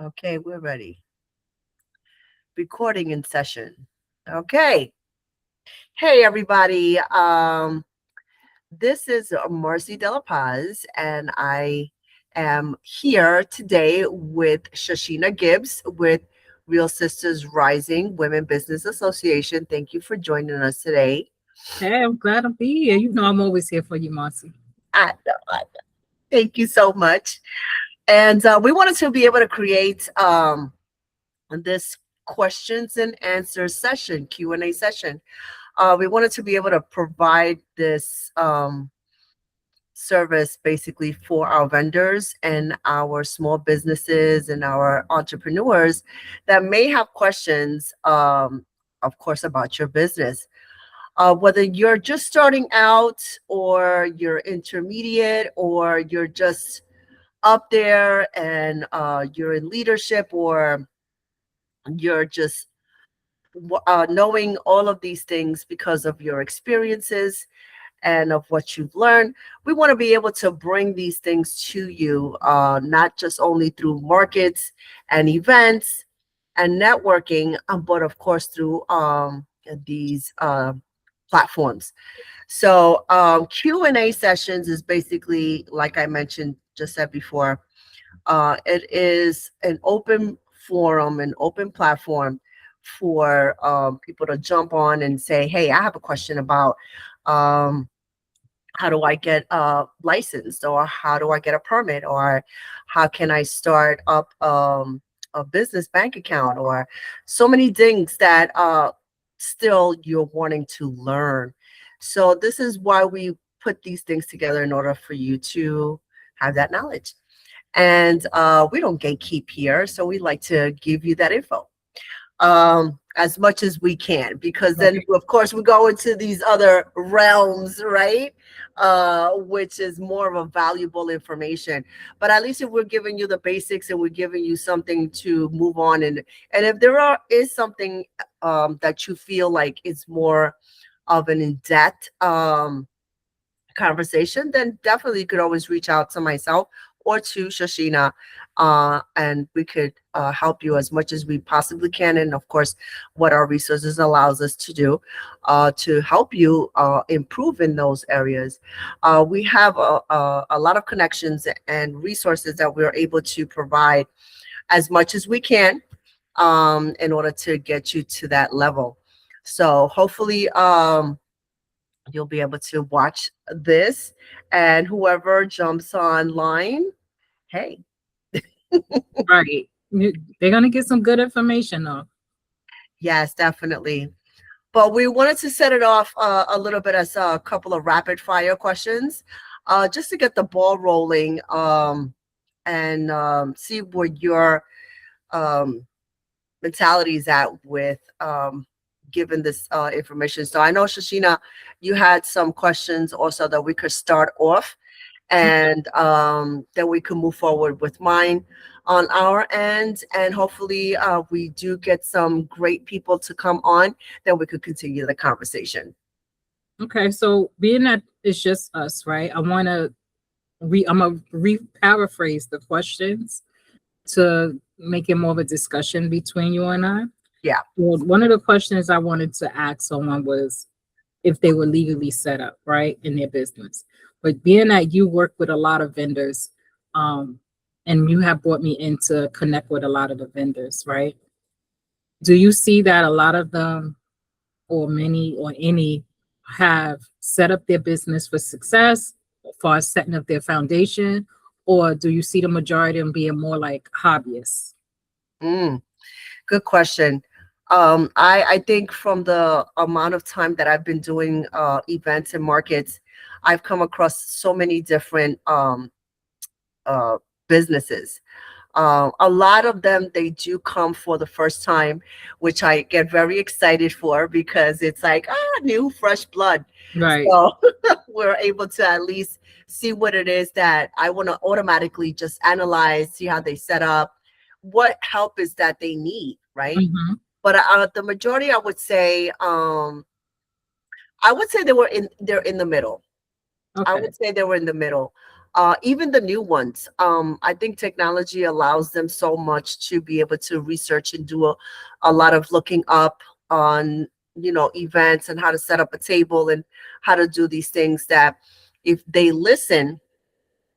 Okay, we're ready. Recording in session. Okay. Hey, everybody. This is Marcie de la Paz, and I am here today with Shachena Gibbs with Real Sisters Rising Women Business Association. Thank you for joining us today. Hey, I'm glad to be here. You know I'm always here for you, Marcie. I know. Thank you so much. And we wanted to be able to create this questions and answers session, Q&A session. We wanted to be able to provide this service basically for our vendors and our small businesses and our entrepreneurs that may have questions, of course, about your business. Whether you're just starting out or you're intermediate or you're just up there and you're in leadership or you're just knowing all of these things because of your experiences and of what you've learned. We want to be able to bring these things to you, not just only through markets and events and networking, but of course through these platforms. So Q&A sessions is basically, like I mentioned, just said before, it is an open forum, an open platform for people to jump on and say, hey, I have a question about how do I get licensed, or how do I get a permit, or how can I start up a business bank account, or so many things that still you're wanting to learn. So this is why we put these things together in order for you to have that knowledge. And we don't gatekeep here, so we like to give you that info as much as we can, because then Okay. of course we go into these other realms, right? Which is more of a valuable information. But at least if we're giving you the basics and we're giving you something to move on, and if is something that you feel like is more of an in-depth conversation, then definitely you could always reach out to myself or to Shachena, and we could help you as much as we possibly can. And of course, what our resources allows us to do to help you improve in those areas. We have a lot of connections and resources that we're able to provide as much as we can in order to get you to that level. So hopefully, you'll be able to watch this, and whoever jumps online, hey, Right. They're gonna get some good information though. yes, definitely. But we wanted to set it off a little bit as a couple of rapid fire questions, just to get the ball rolling, and see where your um, mentality is at with given this information. So I know, Shashina, you had some questions also that we could start off, and then we can move forward with mine on our end, and hopefully we do get some great people to come on, then we could continue the conversation. Okay, so being that it's just us, right? I'm gonna paraphrase the questions to make it more of a discussion between you and I. Yeah. Well, one of the questions I wanted to ask someone was if they were legally set up, right, in their business. But being that you work with a lot of vendors, um, and you have brought me in to connect with a lot of the vendors, right? Do you see that a lot of them, or many, or any, have set up their business for success, as far as setting up their foundation, or do you see the majority of them being more like hobbyists? Mm, good question. I think from the amount of time that I've been doing events and markets, I've come across so many different uh, businesses. A lot of them, they do come for the first time, which I get very excited for, because it's like, new fresh blood. Right. So we're able to at least see what it is that I want to automatically just analyze, see how they set up, what help is that they need, right? Hmm. But the majority, I would say they're in the middle. I Okay. would say they were in the middle. even the new ones. I think technology allows them so much to be able to research and do a lot of looking up on, events and how to set up a table and how to do these things, that if they listen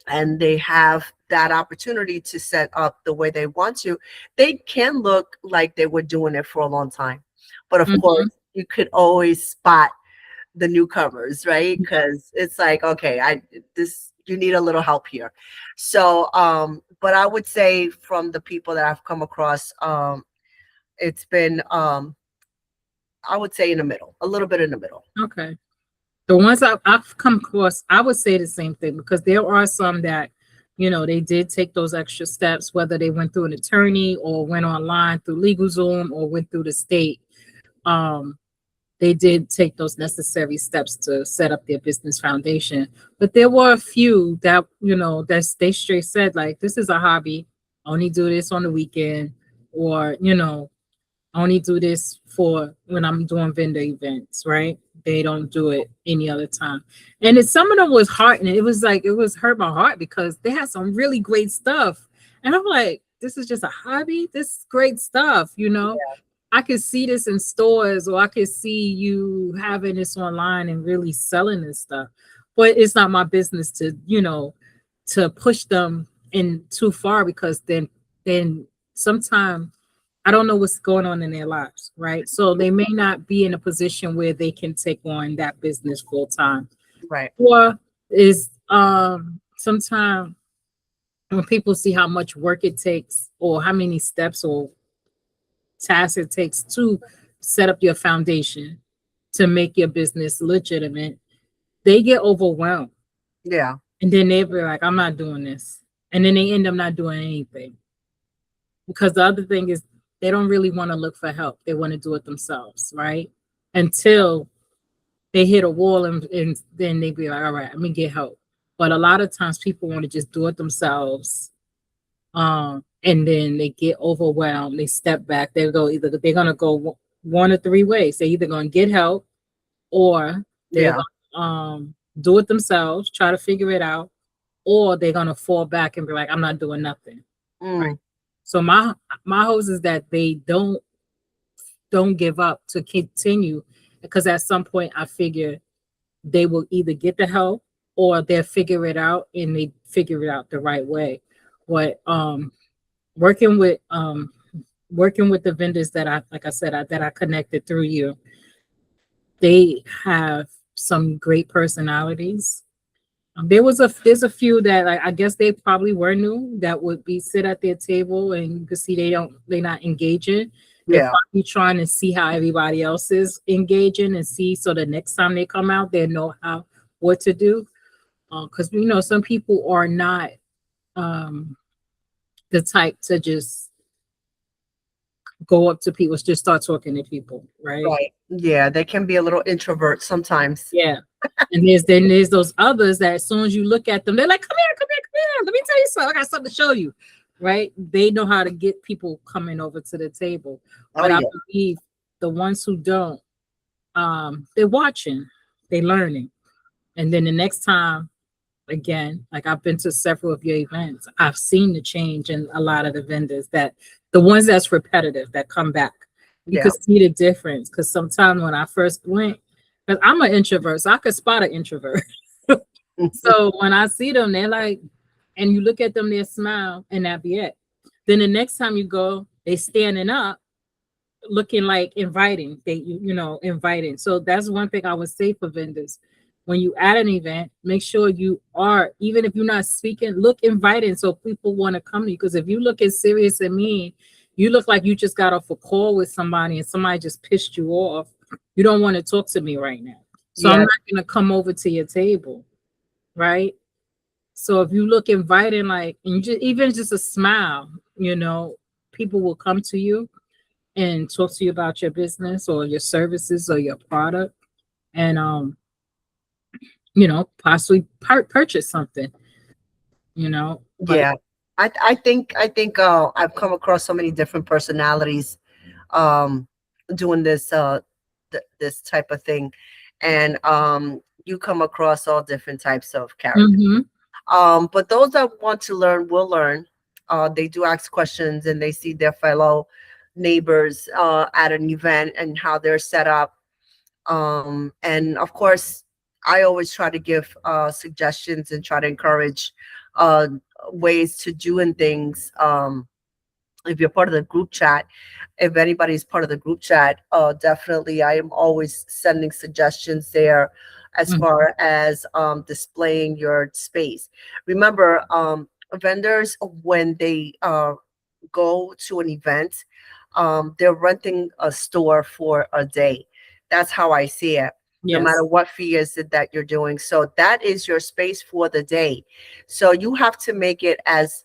and they have that opportunity to set up the way they want to, they can look like they were doing it for a long time. But of Mm-hmm. course, you could always spot the newcomers, right? Because it's like, okay, you need a little help here. So, but I would say from the people that I've come across, it's been, I would say in the middle, a little bit in the middle. Okay. The ones I've come across, I would say the same thing because there are some that, they did take those extra steps, whether they went through an attorney or went online through LegalZoom or went through the state. Um, they did take those necessary steps to set up their business foundation. But there were a few that, that they straight said, like, this is a hobby. I only do this on the weekend, or, I only do this for when I'm doing vendor events, right? They don't do it any other time. And some of them was heartening. It was like, it was hurt my heart because they had some really great stuff. And I'm like, this is just a hobby. This is great stuff. I could see this in stores, or I could see you having this online and really selling this stuff. But it's not my business to push them in too far, because then sometimes I don't know what's going on in their lives, right? So they may not be in a position where they can take on that business full time. Right. Or is sometimes when people see how much work it takes, or how many steps or tasks it takes to set up your foundation to make your business legitimate, they get overwhelmed. Yeah. And then they be like, I'm not doing this. And then they end up not doing anything. Because the other thing is, they don't really want to look for help. They want to do it themselves, right? Until they hit a wall, and then they be like, all right, let me get help. But a lot of times people want to just do it themselves. And then they get overwhelmed. They step back. They're gonna go one of three ways. They're either gonna get help, or they're Yeah. gonna do it themselves, try to figure it out, or they're gonna fall back and be like, I'm not doing nothing. Right. Mm, So my hopes is that they don't give up, to continue, because at some point I figure they will either get the help, or they'll figure it out, and they figure it out the right way. But working with the vendors that like I said, that I connected through you, they have some great personalities. There's a few that, like, I guess they probably were new, that would be sit at their table, and you can see they're not engaging. They're yeah. probably trying to see how everybody else is engaging, and see, so the next time they come out, they know what to do. Because some people are not um, the type to just go up to people, just start talking to people, right? Right. Yeah. They can be a little introvert sometimes. Yeah. And there's those others that as soon as you look at them, they're like, come here, come here, come here. Let me tell you something. I got something to show you. Right? They know how to get people coming over to the table. Oh But I yeah. believe the ones who don't, they're watching, they're learning. And then the next time, again, like, I've been to several of your events, I've seen the change in a lot of the vendors, that the ones that's repetitive, that come back. You Yeah. could see the difference, because sometimes when I first went, because I'm an introvert, so I could spot an introvert. So when I see them, they're like, and you look at them, they smile, and that be it. Then the next time you go, they standing up, looking like inviting. Inviting. So that's one thing I would say for vendors. When you at an event, make sure you are, even if you're not speaking, look inviting, so people want to come to you. Because if you look as serious and mean, you look like you just got off a call with somebody and somebody just pissed you off. You don't want to talk to me right now. So I'm Yeah. not going to come over to your table, right? So if you look inviting, like, and even just a smile, people will come to you and talk to you about your business or your services or your product, and possibly purchase something, but Yeah. I think I've come across so many different personalities um doing this type of thing, and you come across all different types of characters. mhm, But those that want to learn will learn. They do ask questions and they see their fellow neighbors at an event and how they're set up. And of course, I always try to give suggestions and try to encourage uh, ways to doing things. If you're part of the group chat, if anybody's part of the group chat, definitely I am always sending suggestions there as Mhm. far as displaying your space. Remember, vendors, when they go to an event, they're renting a store for a day. That's how I see it. No matter Yes. what fee is it that you're doing. So that is your space for the day. So you have to make it as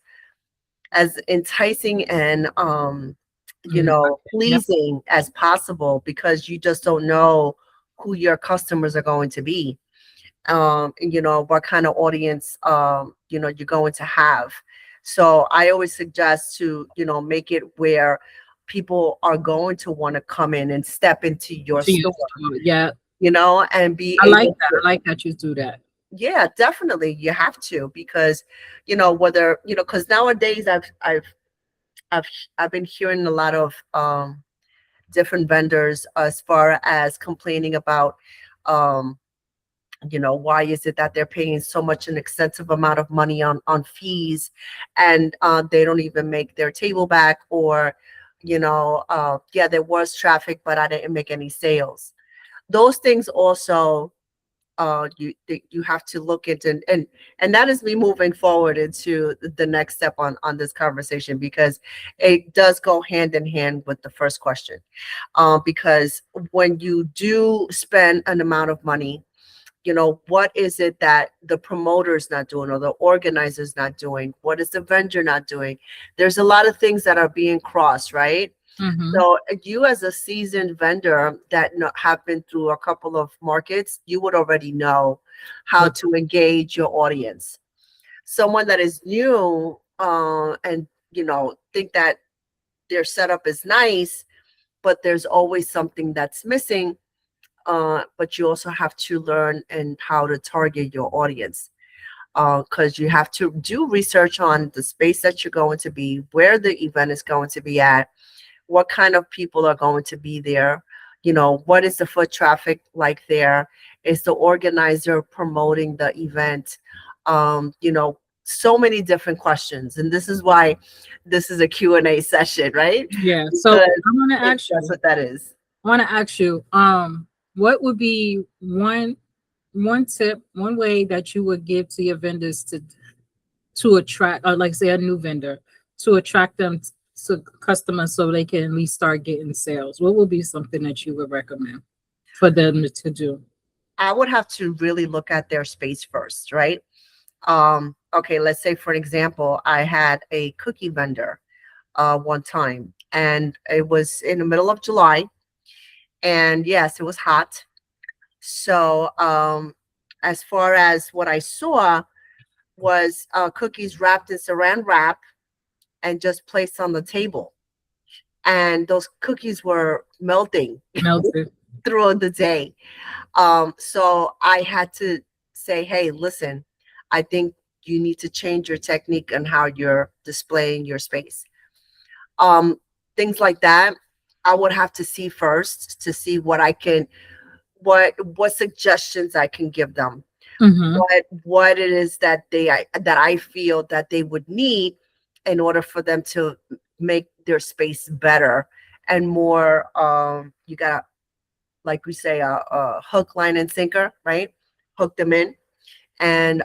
enticing and Mm, yep. pleasing as possible, because you just don't know who your customers are going to be, and what kind of audience you're going to have. So I always suggest to make it where people are going to want to come in and step into your To store, use. Yeah. and be I like able that. to. I like that you do that. Yeah, definitely you have to, because whether because nowadays I've I've been hearing a lot of different vendors as far as complaining about um why is it that they're paying so much an extensive amount of money on fees, and they don't even make their table back, or yeah, there was traffic but I didn't make any sales. Those things also you have to look into, and that is me moving forward into the next step on this conversation, because it does go hand in hand with the first question. Because when you do spend an amount of money, what is it that the promoter's not doing, or the organizer's not doing? What is the vendor not doing? There's a lot of things that are being crossed, right? Mm-hmm. So you, as a seasoned vendor that have been through a couple of markets, you would already know how What? to engage your audience. Someone that is new, and think that their setup is nice, but there's always something that's missing. But you also have to learn and how to target your audience, because you have to do research on the space that you're going to be, where the event is going to be at, what kind of people are going to be there, what is the foot traffic like there, is the organizer promoting the event, so many different questions. And this is why this is a Q&A session, right? Yeah. So Because I want to ask that's you. what that is. I want to ask you. What would be one tip, one way that you would give to your vendors to attract, or like say a new vendor, to attract them to customers so they can at least start getting sales? What would be something that you would recommend for them to do? I would have to really look at their space first, right? Okay, let's say for example, I had a cookie vendor one time, and it was in the middle of July, and yes, it was hot. So, as far as what I saw was cookies wrapped in saran wrap and just placed on the table. And those cookies were melting Melted. throughout the day. So I had to say, hey, listen, I think you need to change your technique and how you're displaying your space. Um, Things like that, I would have to see first to see what suggestions I can give them, Mm-hmm. what it is that that I feel that they would need in order for them to make their space better and more. You gotta, like we say, a hook, line, and sinker, right? Hook them in, and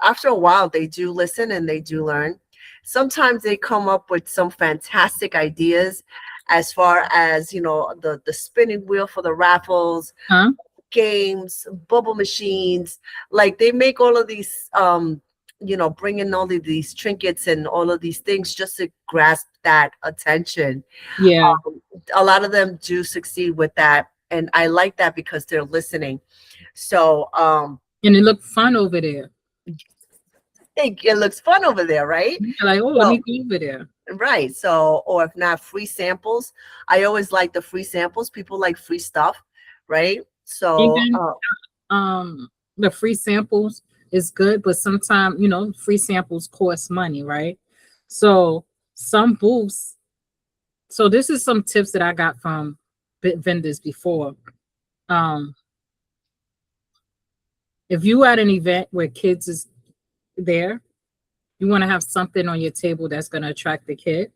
after a while they do listen and they do learn. Sometimes they come up with some fantastic ideas, as far as the spinning wheel for the raffles, Huh? games, bubble machines. Like, they make all of these, bring in all of these trinkets and all of these things just to grasp that attention. Yeah. A lot of them do succeed with that, and I like that because they're listening. So And it looked fun over there. it looks fun over there, right? You're like, oh, let So me go over there. right. So, or if not, free samples. I always like the free samples. People like free stuff, right? So Even the free samples. is good, but sometimes, free samples cost money, right? So some booths, so this is some tips that I got from vendors before. Um, if you at an event where kids is there, you want to have something on your table that's going to attract the kid.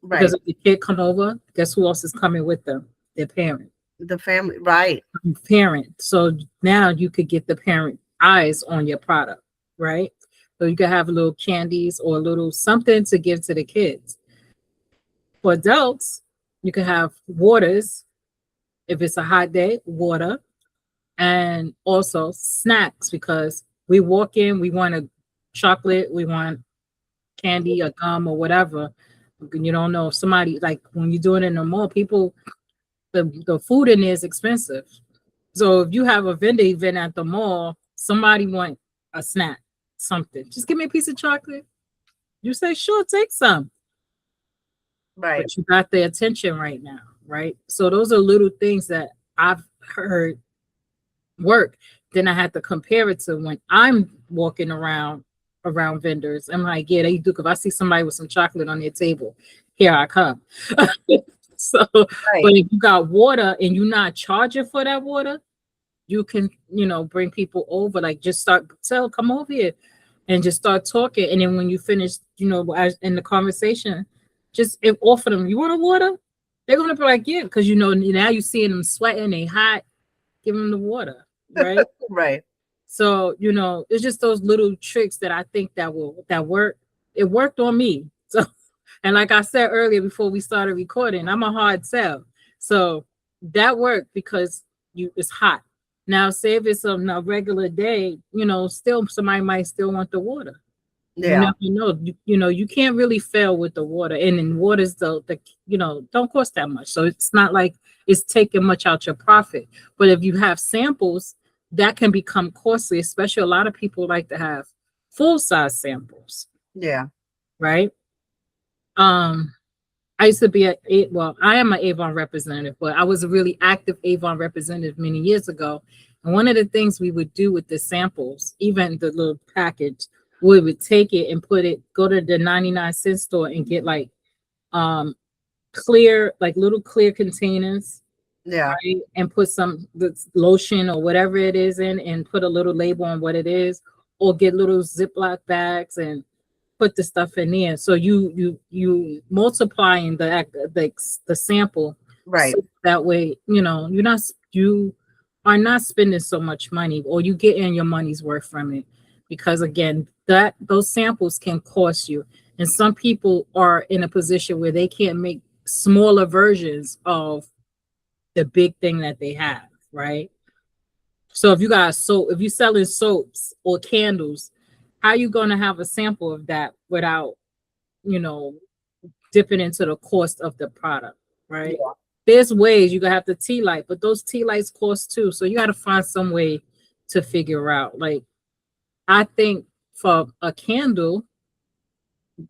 Because Right. if the kid come over, guess who else is coming with them? Their parent. The family, right. Parent. So now you could get the parent eyes on your product, right? So you could have little candies or a little something to give to the kids. For adults, you could have waters. If it's a hot day, water, and also snacks, because we walk in, we want a chocolate, we want candy or gum or whatever. You don't know if somebody, like when you're doing it in the mall, people, the food in there is expensive. So if you have a vendor event at the mall, somebody want a snack, something. Just give me a piece of chocolate. You say, sure, take some. Right. But you got their attention right now, right? So those are little things that I've heard work. Then I had to compare it to when I'm walking around vendors. I'm like, yeah, they do. If I see somebody with some chocolate on their table, here I come. So, but Right. if you got water and you're not charging for that water, you can, bring people over, like just come over here and just start talking. And then when you finish, as in the conversation, just offer them, you want a water? They're gonna be like, yeah, because now you're seeing them sweating, they hot, give them the water, right? Right. So, it's just those little tricks that I think that work. It worked on me. So, and like I said earlier before we started recording, I'm a hard sell. So that worked because it's hot. Now, say if it's on a regular day, still somebody might still want the water. You Yeah. never know. You can't really fail with the water. And then water's the don't cost that much. So it's not like it's taking much out your profit. But if you have samples, that can become costly, especially a lot of people like to have full size samples, Yeah. right? Um, I used to be I am an Avon representative, but I was a really active Avon representative many years ago. And one of the things we would do with the samples, even the little package, we would take it and go to the 99-cent store and get like um clear, like little clear containers, Yeah. right? And put some lotion or whatever it is in and put a little label on what it is, or get little Ziploc bags and put the stuff in there. So you multiplying the sample, Right. so that way you are not spending so much money, or you getting your money's worth from it. Because again, that those samples can cost you, and some people are in a position where they can't make smaller versions of the big thing that they have, right? So if you got soap, if you're selling soaps or candles, how you going to have a sample of that without, you know, dipping into the cost of the product, right? Yeah. There's ways you can have the tea light, but those tea lights cost too. So you got to find some way to figure out. Like, I think for a candle,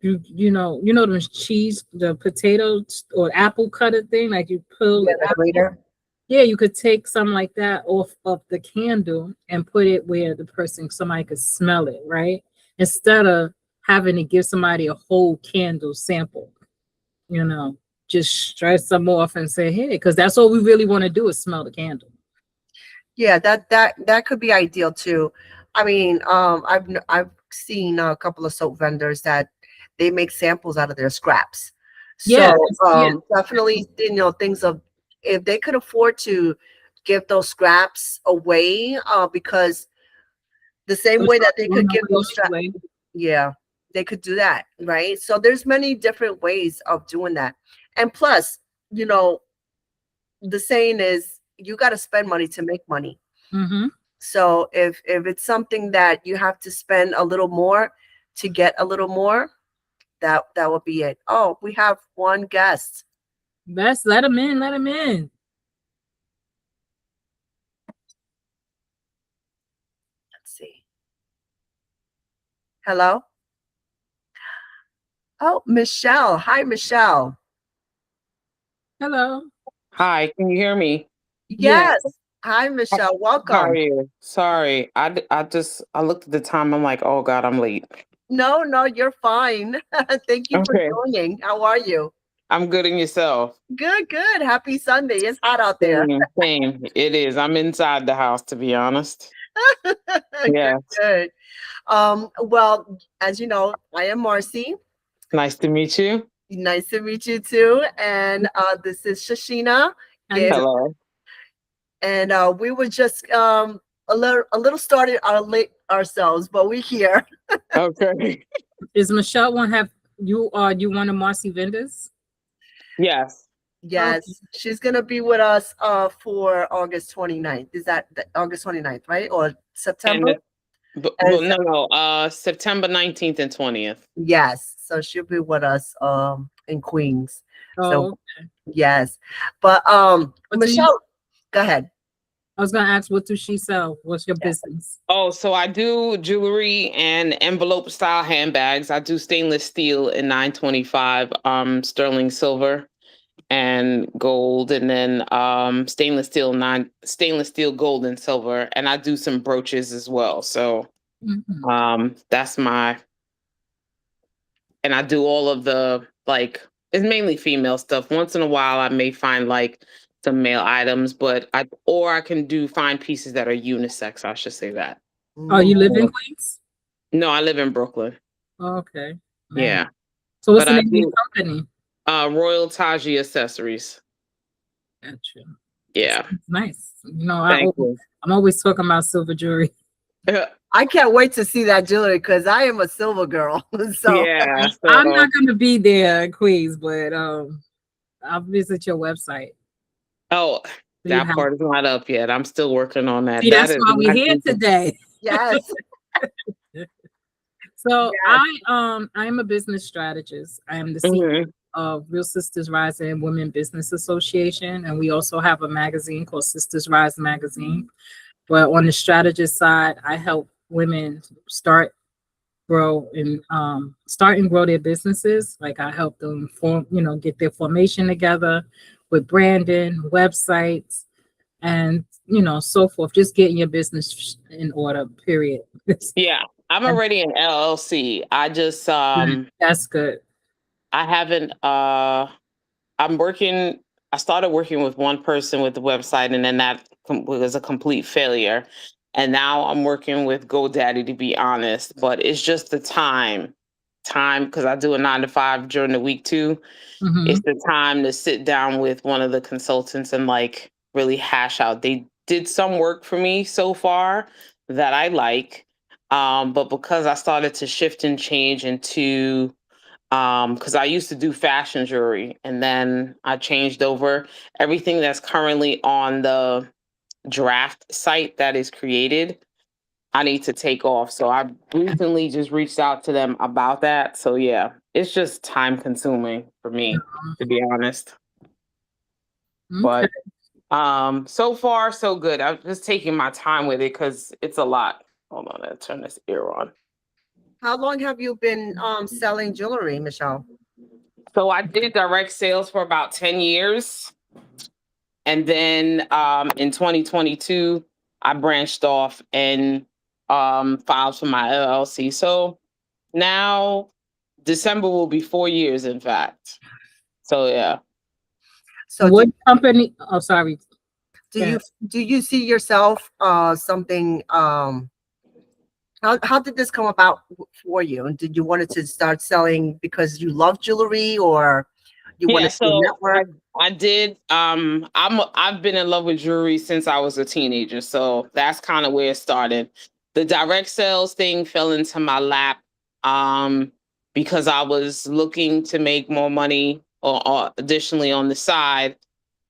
them cheese, the potato or apple cutter thing, like you pull Yeah. the The apple. greater. Yeah, you could take something like that off of the candle and put it where somebody could smell it, right? Instead of having to give somebody a whole candle sample, you know, just stress them off and say, hey, because that's all we really want to do is smell the candle. Yeah. That could be ideal too. I mean, I've seen a couple of soap vendors that they make samples out of their scraps. Yeah, So yeah. definitely, things of, if they could afford to give those scraps away, because the same Those way are that they thrown could give away those straps. anyway. Yeah, they could do that, right? So there's many different ways of doing that. And plus, you know, the saying is you got to spend money to make money. Mm-hmm. So if it's something that you have to spend a little more to get a little more, that will be it. Oh, we have one guest. Best let them in, let them in. Let's see. Hello? Oh, Michelle. Hi, Michelle. Hello. Hi, can you hear me? Yeah. Yes. Hi, H- Michelle. How are Welcome. you? Sorry, I looked at the time. I'm like, oh God, I'm late. No, no, you're fine. Thank you for Okay, joining. How are you? I'm good in yourself. Good, good. Happy Sunday. It's hot out there. Same, same. It is. I'm inside the house, to be honest. Good, Yes. good. Well, as you know, I am Marcie. Nice to meet you. Nice to meet you too. And this is Shachena How you Gibbs. doing? Hello. And we were just a little started our late ourselves, but we're here. Okay. Is Michelle one have you are you one of Marcy vendors? Yes. Okay. Yes, she's gonna be with us for August 29th. Is that August 29th, right? Or And September? the, And but no, no. September 19th and 20th. yes, so she'll be with us in Queens. So Oh, yes. But what do you? Michelle, go ahead. I was gonna ask, what does she sell? What's your Yeah. business? Oh, so I do jewelry and envelope style handbags. I do stainless steel in 925 sterling silver and gold, and then stainless steel gold and silver, and I do some brooches as well. So Mhm. that's my, and I do all of the, like, it's mainly female stuff. Once in a while I may find like some male items, but I can do find pieces that are unisex, I should say that. Oh, you live in So, Queens? no, I live in Brooklyn. Oh, okay, nice. Yeah. So what's But the I name of your do company? Royal Taji accessories. Gotcha. That's Yeah. nice. Thank you. I'm always talking about silver jewelry. I can't wait to see that jewelry because I am a silver girl. So Yeah. I'm not So, gonna be there in Queens, but I'll visit your website. oh, So you that have part is not up yet. I'm still working on that. see That that's is why we're not here even. today. yes, So yes. I am a business strategist. I am the CEO Mhm. of Real Sisters Rising Women Business Association, and we also have a magazine called Sisters Rise Magazine. But on the strategist side, I help women start and grow their businesses. Like I help them get their formation together with branding, websites, and so forth. Just getting your business in order. Period. Yeah. I'm And already an LLC. I just that's good. I haven't I'm working. I started working with one person with the website, and then that was a complete failure. And now I'm working with GoDaddy, to be honest. But it's just the time, because I do a 9 to 5 during the week too. It's Hmm. the time to sit down with one of the consultants and like really hash out. They did some work for me so far that I like, but because I started to shift and change into because I used to do fashion jewelry and then I changed over everything that's currently on the draft site that is created. I need to take off. So I recently just reached out to them about that. So yeah, it's just time consuming for me, to be honest. Okay. But so far so good. I'm just taking my time with it because it's a lot. Hold on, I'll turn this ear on. How long have you been selling jewelry, Michelle? So I did direct sales for about 10 years. And then in 2022, I branched off and filed for my LLC. So now December will be 4 years, in fact. So yeah. So What company? Oh, sorry. do Go you ahead. do you see yourself something how did this come about for you? And did you wanted to start selling because you love jewelry or you Yeah, wanted to so network? I did I've been in love with jewelry since I was a teenager. So that's kind of where it started. The direct sales thing fell into my lap um because I was looking to make more money or additionally on the side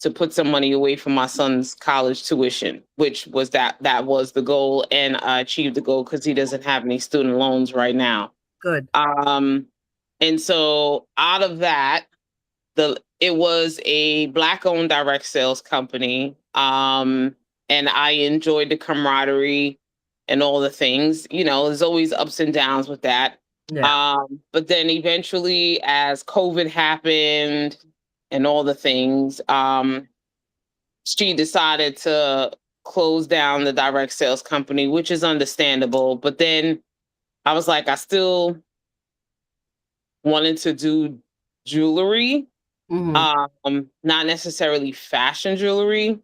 to put some money away from my son's college tuition, which was that was the goal, and I achieved the goal because he doesn't have any student loans right now. Good. Um and so out of that, it was a black owned direct sales company, and I enjoyed the camaraderie and all the things. There's always ups and downs with that. Yeah. But then eventually, as COVID happened and all the things, she decided to closed down the direct sales company, which is understandable. But then I was like, I still wanted to do jewelry, Hmm. not necessarily fashion jewelry.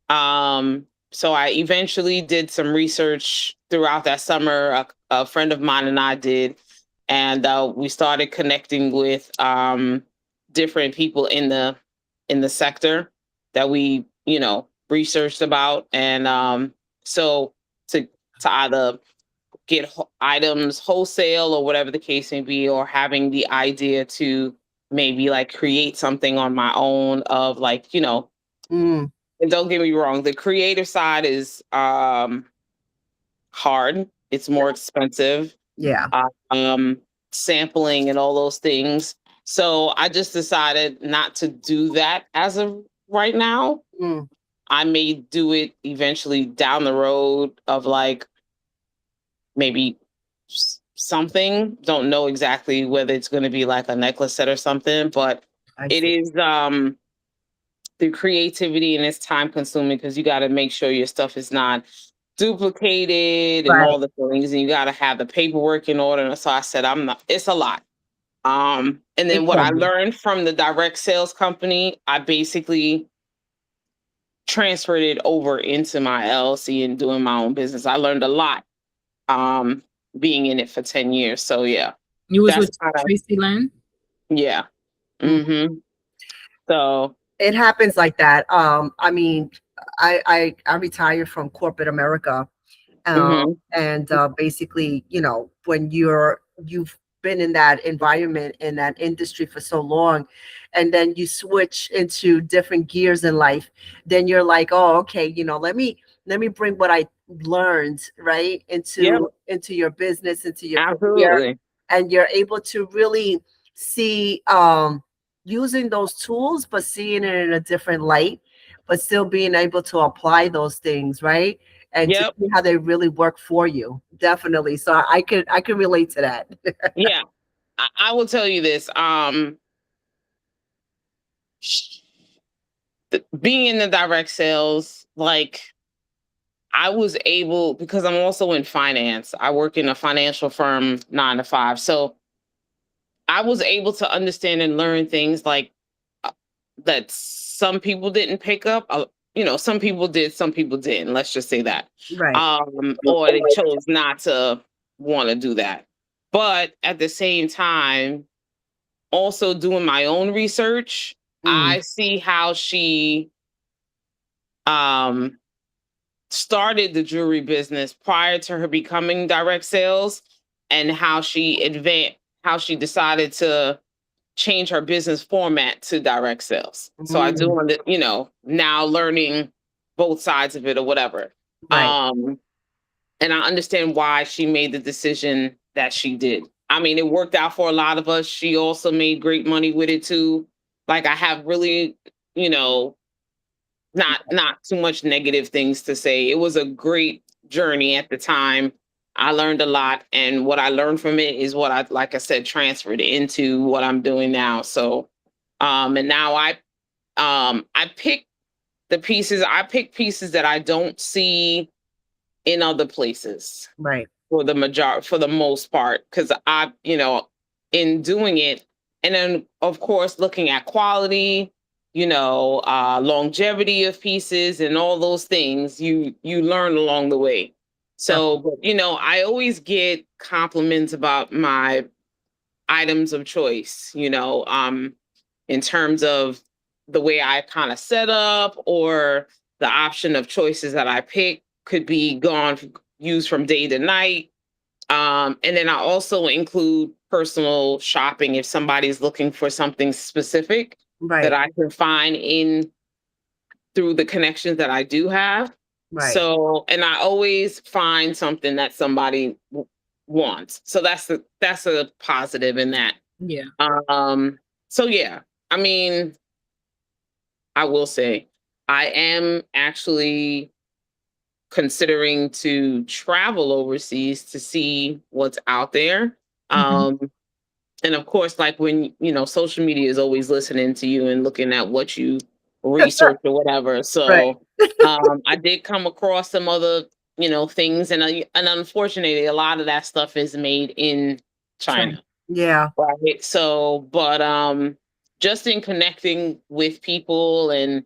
So I eventually did some research throughout that summer. A friend of mine and I did, and we started connecting with different people in the sector that we, researched about, and so to either get items wholesale or whatever the case may be, or having the idea to maybe like create something on my own of like, Mm, and don't get me wrong, the creative side is hard. It's more expensive. yeah. Um, Sampling and all those things. So I just decided not to do that as of right now. Mm, I may do it eventually down the road of like maybe something. Don't know exactly whether it's going to be like a necklace set or something, but I it see. is the creativity, and it's time consuming because you got to make sure your stuff is not duplicated and Right. all the things, and you got to have the paperwork in order. And so I said, I'm not. It's a lot. And It then what I can be. learned from the direct sales company, I basically transferred it over into my LLC and doing my own business. I learned a lot um being in it for 10 years. So yeah, You was that's with kind of, Tracy Lynn? yeah. Mm. Mm-hmm. So It happens like that. I mean, I retired from corporate America, mm-hmm. and basically, when you've been in that environment, in that industry for so long, and then you switch into different gears in life, then you're like, oh, okay, let me bring what I learned, right, Yep, into your business, into your career, absolutely. and you're able to really see, using those tools, but seeing it in a different light, but still being able to apply those things, right? And to Yep. see how they really work for you. Definitely. So I can relate to that. Yeah. I will tell you this. Being in the direct sales, like I was able, because I'm also in finance. I work in a financial firm 9 to 5. So I was able to understand and learn things like uh, that some people didn't pick up. Some people did, some people didn't. Let's just say that. Right. Or they chose not to want to do that. But at the same time, also doing my own research, Mm, I see how she um started the jewelry business prior to her becoming direct sales, and how she decided to change her business format to direct sales. So I do mm, want to, now learning both sides of it or whatever. right. Um, and I understand why she made the decision that she did. I mean, it worked out for a lot of us. She also made great money with it too. Like I have really, you know, not too much negative things to say. It was a great journey at the time. I learned a lot, and what I learned from it is what I, like I said, transferred into what I'm doing now. So and now I pick pieces that I don't see in other places Right. for the most part, because in doing it, and then of course looking at quality, longevity of pieces and all those things you learn along the way. So Definitely. but, I always get compliments about my items of choice, in terms of the way I kind of set up, or the option of choices that I pick could be used from day to night. And then I also include personal shopping if somebody's looking for something specific that Right. I can find in through the connections that I do have. Right. So, and I always find something that somebody wants. So that's a positive in that. Yeah. Um, so yeah, I mean, I will say I am actually considering to travel overseas to see what's out there. Mhm. Um, and of course, like when social media is always listening to you and looking at research or whatever. Right. So I did come across some other, things, and unfortunately, a lot of that stuff is made in China. China. Yeah. Right. So, but just in connecting with people and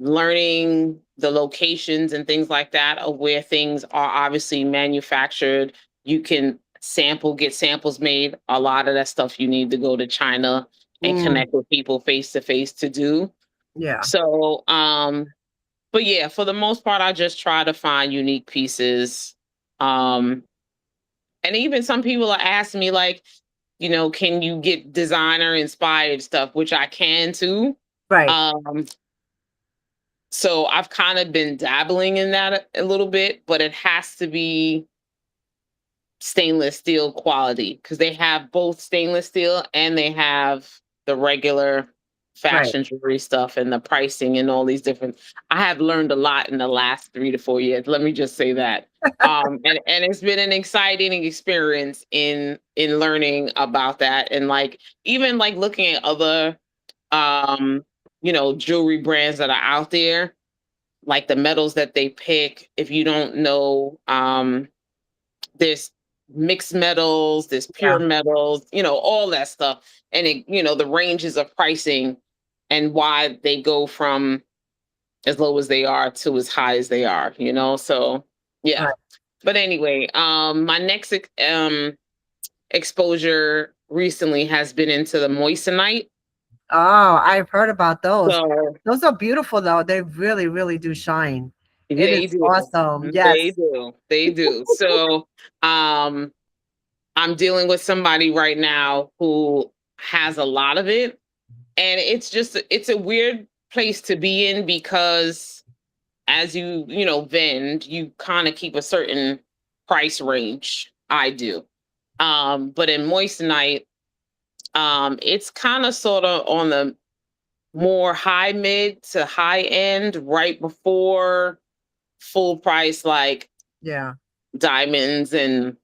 learning the locations and things like that of where things are obviously manufactured, you can get samples made. A lot of that stuff you need to go to China and Mm, connect with people face to face to do. yeah. So, but yeah, for the most part, I just try to find unique pieces. Um, and even some people are asking me, like, can you get designer inspired stuff, which I can too. Right. Um, so I've kind of been dabbling in that a little bit, but it has to be stainless steel quality because they have both stainless steel and they have the regular Right. fashion jewelry stuff and the pricing and all these different. I have learned a lot in the last 3 to 4 years. Let me just say that. And it's been an exciting experience in learning about that, and like even like looking at other um jewelry brands that are out there, like the metals that they pick. If you don't know, there's mixed metals, there's pure Yeah. metals, all that stuff. And the ranges of pricing and why they go from as low as they are to as high as they are. So yeah. Right. But anyway, my next exposure recently has been into the moissanite. Oh, I've heard about those. So Those are beautiful though. They really, really do shine. It they is do. awesome. They Yes. do. They do. So um I'm dealing with somebody right now who has a lot of it. And it's a weird place to be in because as vend, you kind of keep a certain price range. I do. But in moissanite, it's kind of sort of on the more high mid to high end, right before full price, like Yeah. diamonds and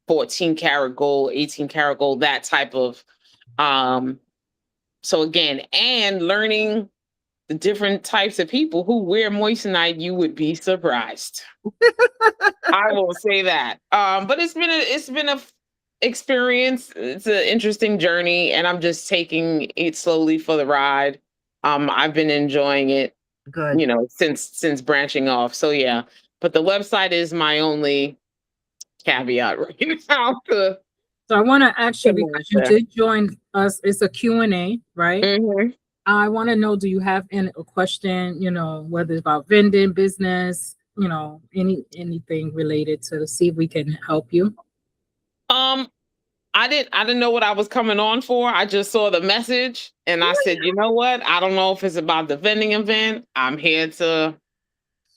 14 karat gold, 18 karat gold, that type of. um so again, and learning the different types of people who wear moissanite, you would be surprised. I will say that. But it's been a experience. It's an interesting journey, and I'm just taking it slowly for the ride. I've been enjoying it, Good. since branching off. So yeah, but the website is my only caveat right now to So I want to ask you, come out because you there. did join us, it's a Q&A, right? Mhm. I want to know, do you have a question, whether it's about vending, business, anything related to see if we can help you? Um, I didn't know what I was coming on for. I just saw the message and I said, you know what? I don't know if it's about the vending event. I'm here to To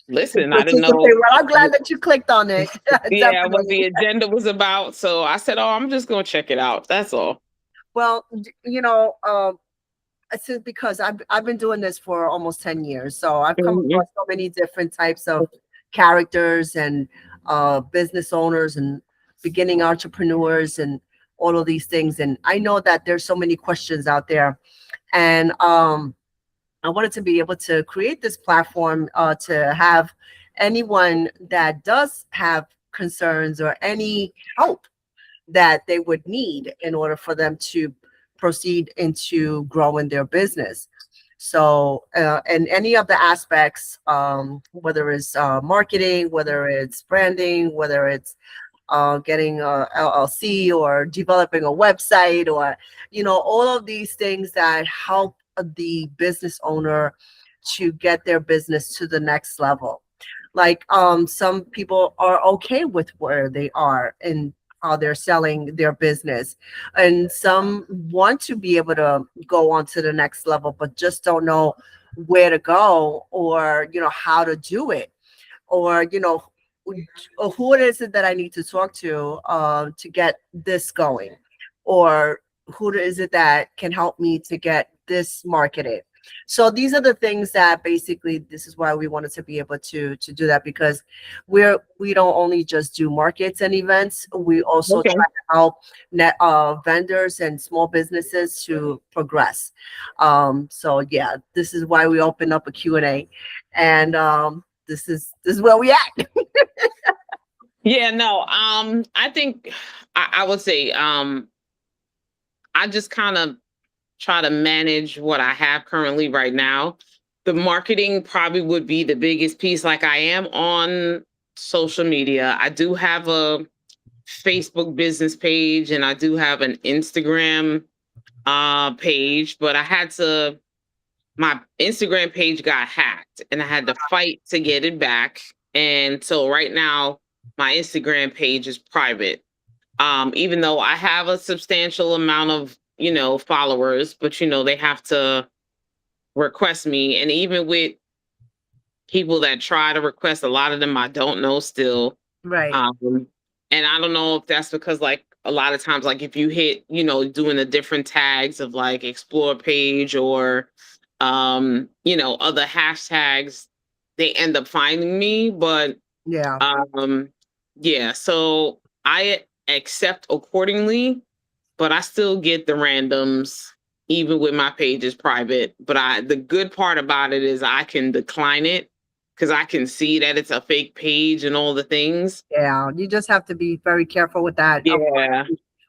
listen. I didn't participate. know, Well, I'm glad that you clicked on it. yeah, what Definitely. the agenda was about. So I said, oh, I'm just gonna check it out. That's all. Well, it's because I've been doing this for almost 10 years. So I've come Mhm. across so many different types of characters and business owners and beginning entrepreneurs and all of these things. And I know that there's so many questions out there. And I wanted to be able to create this platform to have anyone that does have concerns or any help that they would need in order for them to proceed into growing their business. So, and any of the aspects, whether it's marketing, whether it's branding, whether it's getting a LLC or developing a website, or all of these things that help the business owner to get their business to the next level. Like some people are okay with where they are and how they're selling their business, and some want to be able to go on to the next level but just don't know where to go, or how to do it, or who it is that I need to talk to get this going, or who is it that can help me to get this marketed, So these are the things that basically this is why we wanted to be able to do that, because we don't only just do markets and events, we also Okay. try to help vendors and small businesses to progress. So yeah, this is why we open up a Q&A, and this is where we at. Yeah, no. I think I would say I just kind of try to manage what I have currently right now. The marketing probably would be the biggest piece. Like I am on social media. I do have a Facebook business page and I do have an Instagram page, but I had to my Instagram page got hacked and I had to fight to get it back. And so right now my Instagram page is private. Even though I have a substantial amount of, followers, but they have to request me. And even with people that try to request, a lot of them I don't know still. Right. Um, and I don't know if that's because like a lot of times, like if you hit, doing the different tags of like explore page or other hashtags, they end up finding me. But Yeah. um yeah, so I accept accordingly, but I still get the randoms even with my page is private. But the good part about it is I can decline it because I can see that it's a fake page and all the things. Yeah, you just have to be very careful with that. Yeah.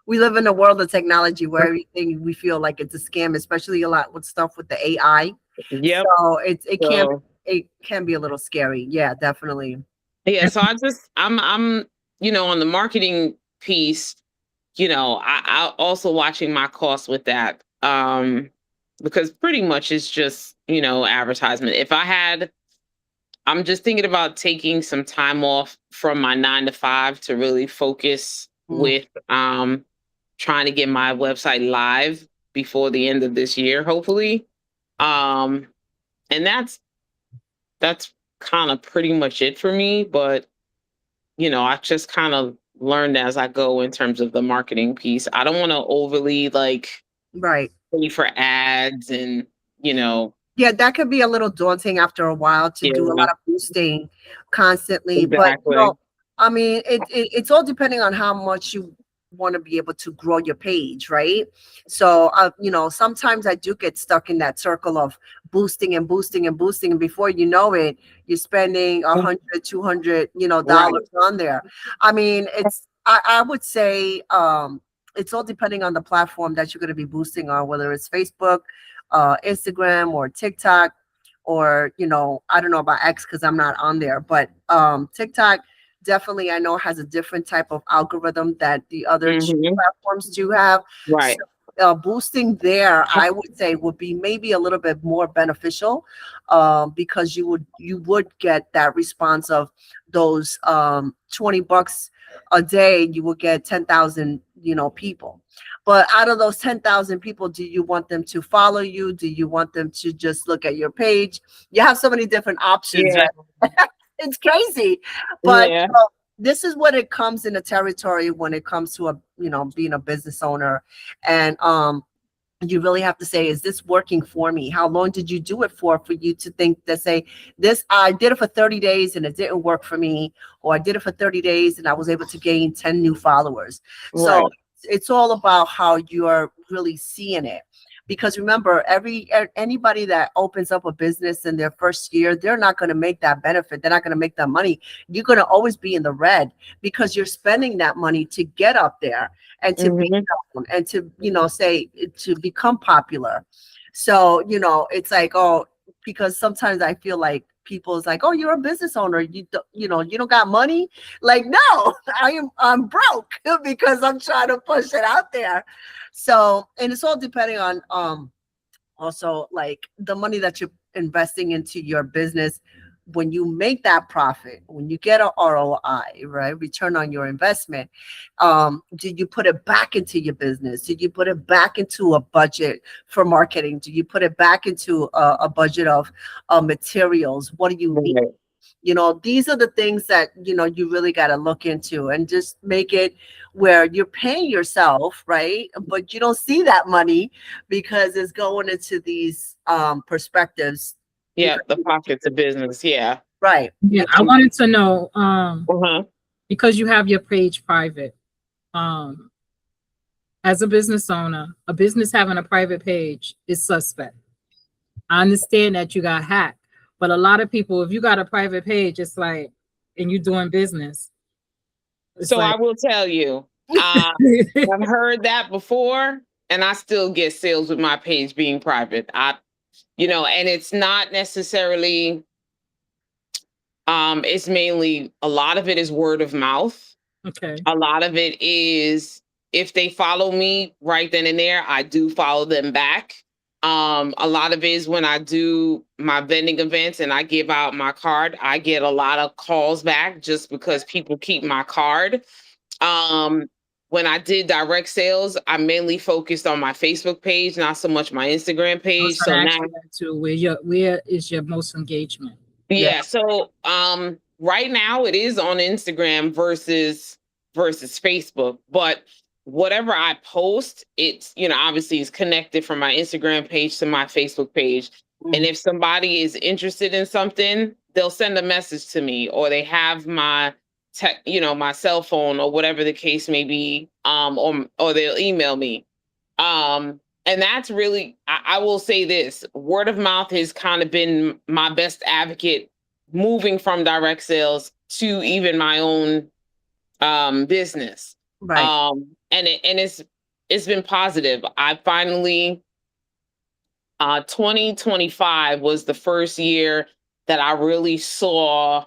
We live in a world of technology where everything we feel like it's a scam, especially a lot with stuff with the AI. Yep. So So it can be a little scary. Yeah, definitely. yeah, so I'm on the marketing piece, I also watching my costs with that. Because pretty much it's just, advertisement. If I had I'm just thinking about taking some time off from my 9 to 5 to really focus Mm, with trying to get my website live before the end of this year, hopefully. Um, and that's kind of pretty much it for me. But I just kind of learned as I go in terms of the marketing piece. I don't want to overly like right. pay for ads and Yeah, that could be a little daunting after a while to do a yeah, lot of boosting constantly. But exactly. I mean, it's all depending on how much you want to be able to grow your page, right? So, sometimes I do get stuck in that circle of boosting and boosting and boosting, and before you know it, you're spending 100, 200, Right. dollars on there. I mean, I would say, it's all depending on the platform that you're going to be boosting on, whether it's Facebook, Instagram or TikTok, or I don't know about X because I'm not on there, but TikTok definitely I know has a different type of algorithm that the other two Hmm. platforms do have. So Right. boosting there, I would say, would be maybe a little bit more beneficial, because you would get that response of those $20 a day. You will get 10,000 people. But out of those 10,000 people, do you want them to follow you? Do you want them to just look at your page? You have so many different options, Yeah. right? It's crazy. But Yeah. this is what it comes in the territory when it comes to being a business owner. And you really have to say, is this working for me? How long did you do it for you to think to say, this, I did it for 30 days and it didn't work for me, or I did it for 30 days and I was able to gain 10 new followers. So Right. it's all about how you're really seeing it. Because remember, anybody that opens up a business in their first year, they're not going to make that benefit. They're not going to make that money. You're going to always be in the red because you're spending that money to get up there and to be Hmm. known and to say to become popular. So it's like, oh, because sometimes I feel like people is like, oh, you're a business owner, you don't got money. Like, no, I'm broke because I'm trying to push it out there. So, and it's all depending on also like the money that you're investing into your business. When you make that profit, when you get a ROI, right, return on your investment, do you put it back into your business? Do you put it back into a budget for marketing? Do you put it back into a budget of materials? What do you need? Right. These are the things that, you really got to look into, and just make it where you're paying yourself, right? But you don't see that money because it's going into these perspectives. Yeah, Because the pockets of business. Yeah. right. Yeah, I wanted to know, Uh-huh. because you have your page private, um, as a business owner, a business having a private page is suspect. I understand that you got hacked, but a lot of people, if you got a private page, it's like, and you doing business, it's So like, I will tell you, uh, I've heard that before, and I still get sales with my page being private. And it's not necessarily, it's mainly, a lot of it is word of mouth. okay, A lot of it is, if they follow me right then and there, I do follow them back. A lot of it is when I do my vending events and I give out my card, I get a lot of calls back just because people keep my card. Um, when I did direct sales, I mainly focused on my Facebook page, not so much my Instagram I was page. So gonna ask now, you that too. Where is your most engagement? Yeah. yeah, so right now it is on Instagram versus Facebook, but whatever I post, it's, obviously is connected from my Instagram page to my Facebook page. And Mm, if somebody is interested in something, they'll send a message to me, or they have my my cell phone, or whatever the case may be, or they'll email me. And that's really, I will say this, word of mouth has kind of been my best advocate, moving from direct sales to even my own business. right. And it's been positive. I finally, 2025 was the first year that I really saw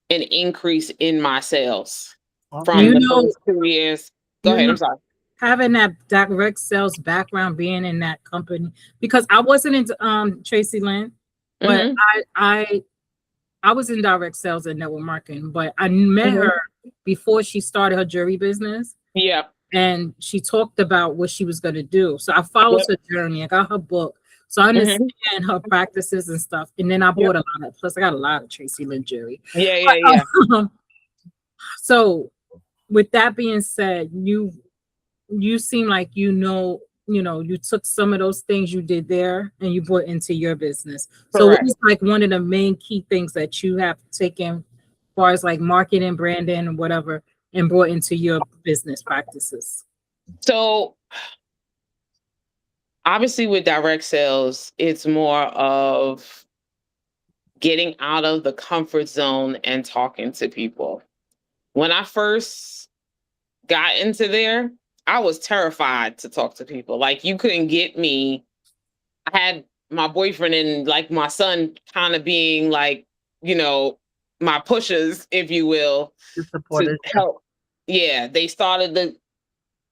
an increase in my sales from You Okay. the know, first 2 years. Go you ahead, know, I'm sorry. having that direct sales background, being in that company, because I wasn't in Tracy Lynn, but Hmm. I was in direct sales and network marketing, but I met Hmm. her before she started her jewelry business, Yeah. and she talked about what she was going to do. So I followed Yep. her journey. I got her book, so I Hmm. understand her practices and stuff. And then I Yep. bought a lot of. Plus, I got a lot of Tracy Lynn jewelry. Yeah, yeah, yeah. So, with that being said, you seem like you took some of those things you did there and you brought into your business. So what Correct. is like one of the main key things that you have taken as far as like marketing, branding, and whatever, and brought into your business practices? So obviously with direct sales, it's more of getting out of the comfort zone and talking to people. When I first got into there, I was terrified to talk to people. Like, you couldn't get me. I had my boyfriend and like my son kind of being like, you know, my pushers, if you will, The to supporters. help. Yeah, they started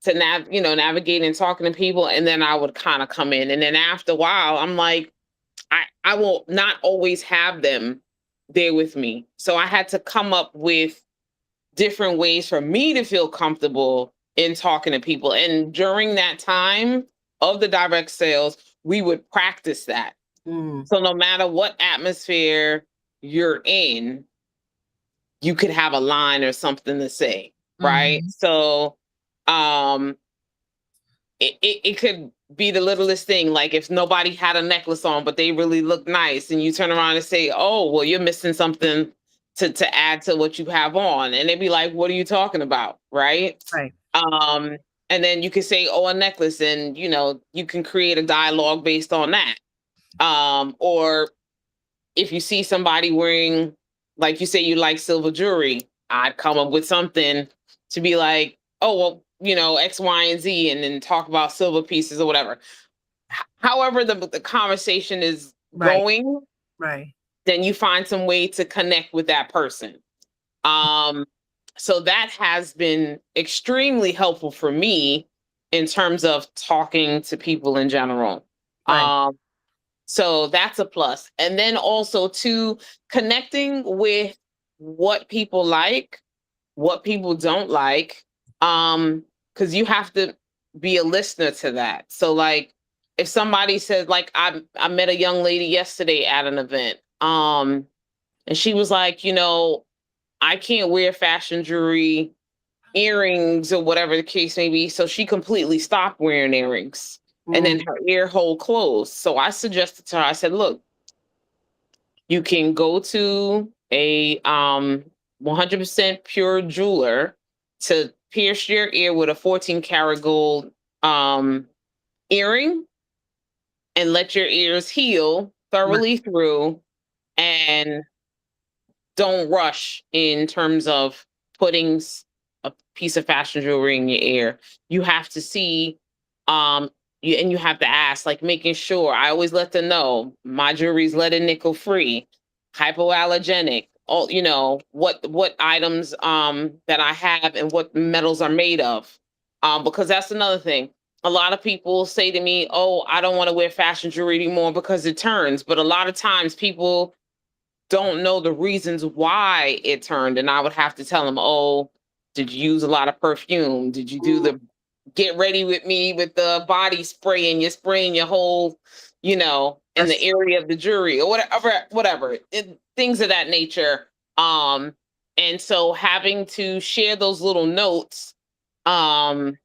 to navigate and talking to people, and then I would kind of come in, and then after a while, I'm like, I will not always have them there with me, so I had to come up with different ways for me to feel comfortable in talking to people. And during that time of the direct sales, we would practice that. Mm, So no matter what atmosphere you're in, you could have a line or something to say, right? Mhm. So um it could be the littlest thing, like if nobody had a necklace on but they really look nice, and you turn around and say, oh well, you're missing something to add to what you have on, and they'd be like, what are you talking about, right? right. um and then you could say, oh, a necklace, and you can create a dialogue based on that. Or if you see somebody wearing, like you say, you like silver jewelry, I'd come up with something to be like, oh, well, X, Y, and Z, and then talk about silver pieces or whatever. However, the conversation is Right. going, Right. then you find some way to connect with that person. Um, so that has been extremely helpful for me in terms of talking to people in general. Right. Um, so that's a plus. And then also to connecting with what people like, what people don't like. Because you have to be a listener to that. So like if somebody says, like, I met a young lady yesterday at an event. And she was like, I can't wear fashion jewelry, earrings, or whatever the case may be. So she completely stopped wearing earrings. And then Mm, her ear hole closed. So I suggested to her, I said, look, you can go to a 100% pure jeweler to pierce your ear with a 14 karat gold um, earring and let your ears heal right, thoroughly through, and don't rush in terms of putting a piece of fashion jewelry in your ear. You have to see, um, and you have to ask, like making sure. I always let them know my jewelry's lead and nickel free, hypoallergenic. All what items that I have and what metals are made of, because that's another thing. A lot of people say to me, "Oh, I don't want to wear fashion jewelry anymore because it turns." But a lot of times people don't know the reasons why it turned, and I would have to tell them, "Oh, did you use a lot of perfume? Did you do mm, the get ready with me with the body spray and you're spraying your whole, in the that's area of the jewelry or whatever, things of that nature." Um, and so having to share those little notes, um,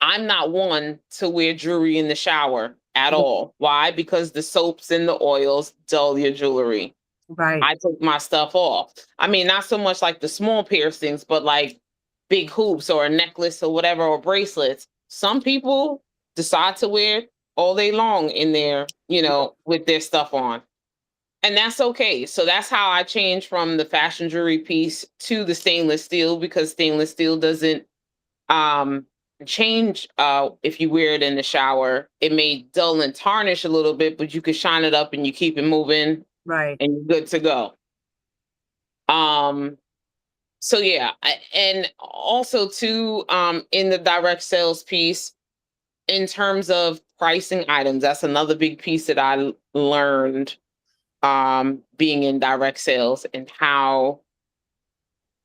I'm not one to wear jewelry in the shower at mm, all. Why? Because the soaps and the oils dull your jewelry. right. I take my stuff off. I mean, not so much like the small piercings, but like big hoops or a necklace or whatever, or bracelets. Some people decide to wear all day long in there, with their stuff on. And that's okay. So that's how I changed from the fashion jewelry piece to the stainless steel, because stainless steel doesn't um change if you wear it in the shower. It may dull and tarnish a little bit, but you can shine it up and you keep it moving Right. and you're good to go. Um, so yeah, and also too, in the direct sales piece, in terms of pricing items, that's another big piece that I learned being in direct sales, and how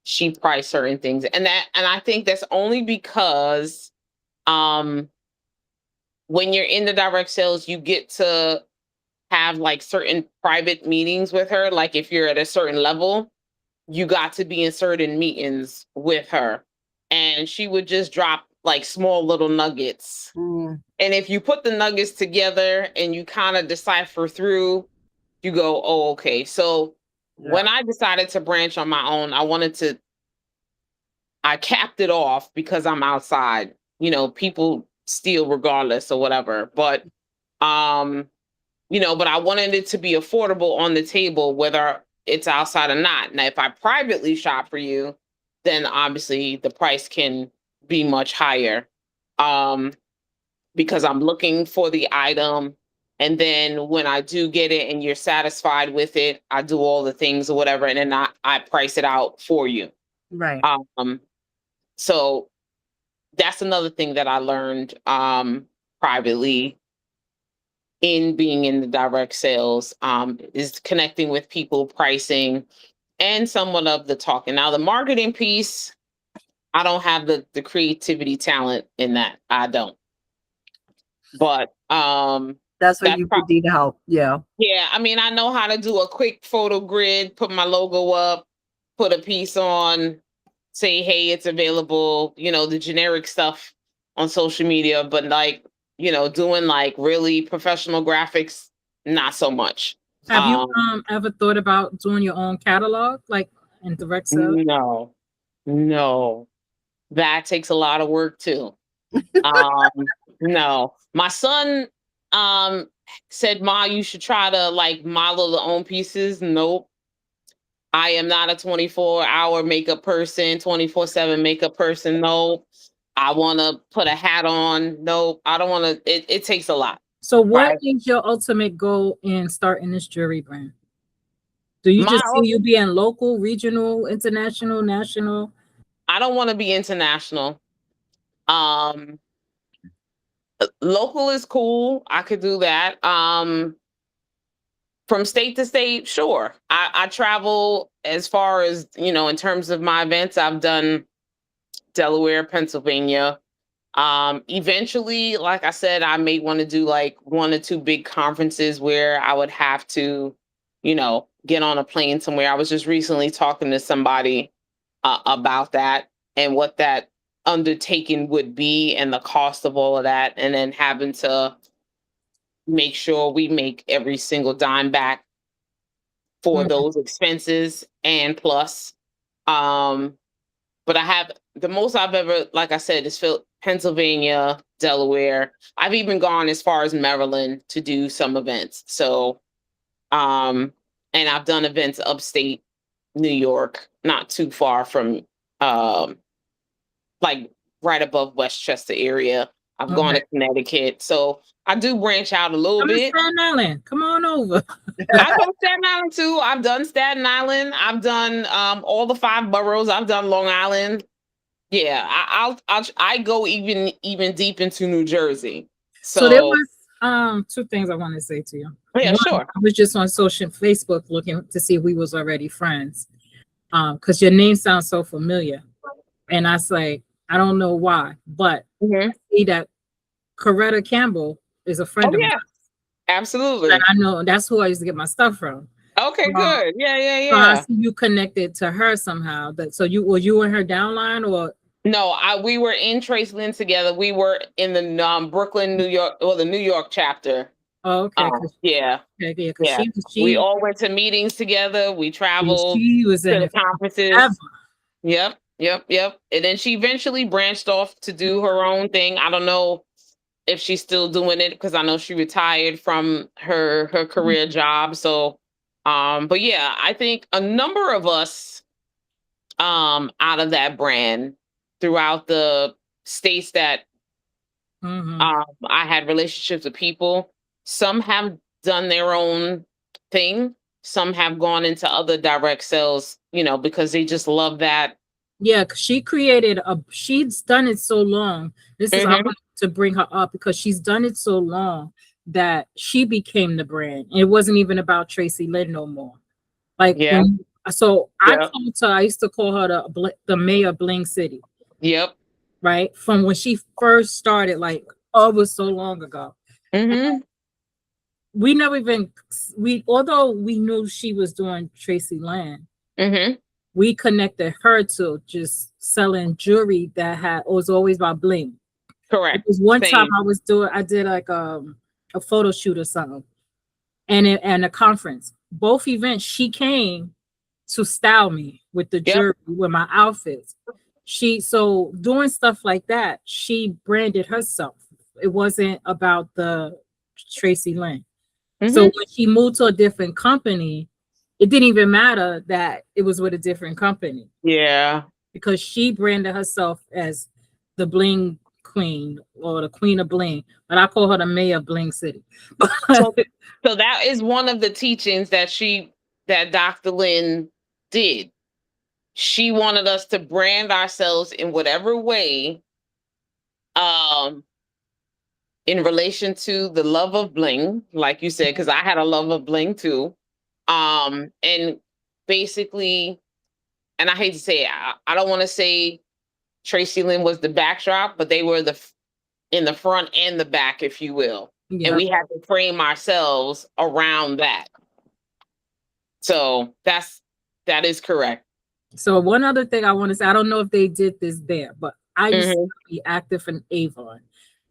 she priced certain things. And I think that's only because um when you're in the direct sales, you get to have like certain private meetings with her. Like if you're at a certain level, you got to be in certain meetings with her. And she would just drop like small little nuggets. Mm, And if you put the nuggets together and you kind of decipher through, you go, oh, okay. So yeah. when I decided to branch on my own, I capped it off because I'm outside. People steal regardless or whatever. Um, but I wanted it to be affordable on the table, whether it's outside or not. Now, if I privately shop for you, then obviously the price can be much higher, um, because I'm looking for the item. And then when I do get it and you're satisfied with it, I do all the things or whatever, and then I price it out for you. Right. Um, so that's another thing that I learned privately in being in the direct sales, is connecting with people, pricing, and somewhat of the talking. Now, the marketing piece, I don't have the creativity talent in that. I don't. But That's where that's you would need help. Yeah. yeah. I mean, I know how to do a quick photo grid, put my logo up, put a piece on, say, hey, it's available. The generic stuff on social media, but like doing like really professional graphics, not so much. Have you Um, ever thought about doing your own catalog, like in direct sales? no, no, that takes a lot of work too. Um, no, my son um said, "Ma, you should try to like model the own pieces." Nope. I am not a 24-hour makeup person, 24/7 makeup person. Nope. I want to put a hat on. Nope. I don't want to. It takes a lot. So, what Right. is your ultimate goal in starting this jewelry brand? Do you My just see you being local, regional, international, national? I don't want to be international. Um, Local is cool. I could do that. From state to state, sure. I travel as far as, in terms of my events, I've done Delaware, Pennsylvania. Eventually, like I said, I may want to do like one or two big conferences where I would have to, get on a plane somewhere. I was just recently talking to somebody about that and what that undertaking would be and the cost of all of that, and then having to make sure we make every single dime back for Mhm. those expenses and plus. Um, but I have the most I've ever, like I said, is Pennsylvania, Delaware. I've even gone as far as Maryland to do some events. So, and I've done events upstate New York, not too far from, um, like right above Westchester area. I've gone Okay. to Connecticut. So I do branch out a little Come to bit. Staten Island. Come on over. I've done Staten Island too. I've done Staten Island. I've done all the 5 boroughs. I've done Long Island. Yeah, I go even deep into New Jersey. So there So was two things I want to say to you. yeah, One, sure. I was just on social Facebook looking to see if we was already friends. Because your name sounds so familiar. And I say, I don't know why, but Mhm. see that Coretta Campbell is a friend Oh of mine. yeah, absolutely. And I know that's who I used to get my stuff from. Okay, good. Yeah, yeah, So I yeah. see you connected to her somehow. That so you were you in her downline or No, we were in Traceland together. We were in the Brooklyn, New York, or the New York chapter. oh, okay, Yeah, yeah, because yeah. We all went to meetings together. We traveled she was to in the it forever. conferences. Yep, yep, yep. And then she eventually branched off to do her own thing. I don't know if she's still doing it because I know she retired from her career job. So, but yeah, I think a number of us out of that brand throughout the states that Mm-hmm. I had relationships with people. Some have done their own thing. Some have gone into other direct sales, because they just love that. Yeah, 'cause she's done it so long. I Hmm. want to bring her up because she's done it so long that she became the brand. It wasn't even about Tracy Lynn no more. Like Yeah. so I Yeah. called her, I used to call her the mayor of Bling City, Yep. right? From when she first started, like oh, it was so long ago. Hmm. We never even although we knew she was doing Tracy Land, Hmm. we connected her to just selling jewelry that was always about bling. Correct. Because one time Same. I did like a photo shoot or something, and a conference. Both events, she came to style me with the Yep. jewelry, with my outfits. So doing stuff like that, she branded herself. It wasn't about the Tracy Lynn. So Hmm. when she moved to a different company, it didn't even matter that it was with a different company Yeah. because she branded herself as the bling queen or the queen of bling, but I call her the mayor of Bling City. So, so that is one of the teachings that Dr. Lynn did. She wanted us to brand ourselves in whatever way, um, in relation to the love of bling, like you said, because I had a love of bling too. And basically, and I hate to say it, I don't want to say Tracy Lynn was the backdrop, but they were in the front and the back, if you will. And Yeah. we had to frame ourselves around that. So that is correct. So one other thing I want to say, I don't know if they did this there, but I used to Hmm. be active in Avon.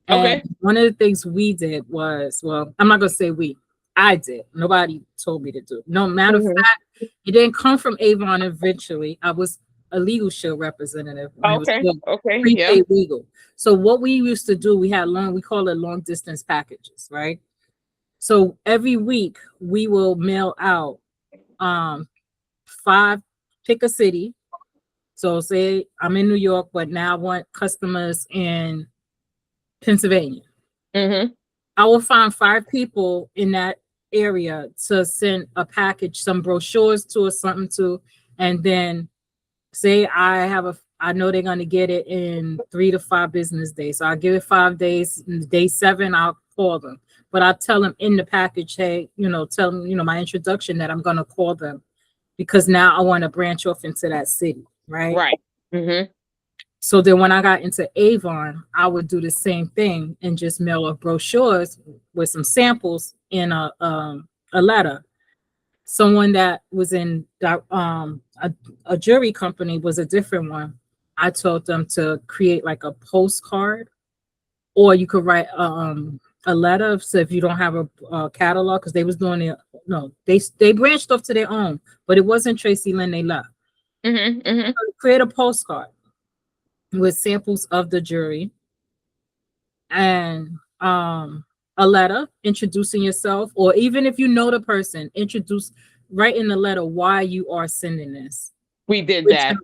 And Okay. one of the things we did was, well, I'm not gonna say we, I did. Nobody told me to do it. No matter of Hmm. fact, it didn't come from Avon eventually. I was a legal shield representative when it was Okay. still Okay. Yeah. prepaid legal. So what we used to do, we call it long distance packages, right? So every week we will mail out um 5, pick a city. So say I'm in New York, but now I want customers in Pennsylvania. Hmm. I will find 5 people in that area to send a package, some brochures to or something to, and then say I know they're gonna get it in 3 to 5 business days. So I give it 5 days. Day 7, I'll call them. But I tell them in the package, hey, tell them, my introduction that I'm gonna call them because now I want to branch off into that city, right? Right. Hmm. So then when I got into Avon, I would do the same thing and just mail off brochures with some samples in a letter. Someone that was in a jewelry company was a different one. I told them to create like a postcard, or you could write a letter. So if you don't have a catalog, because they was doing it, no, they branched off to their own, but it wasn't Tracy Lynn they left. Create a postcard with samples of the jewelry and a letter introducing yourself, or even if you know the person, write in the letter why you are sending this. We did With that.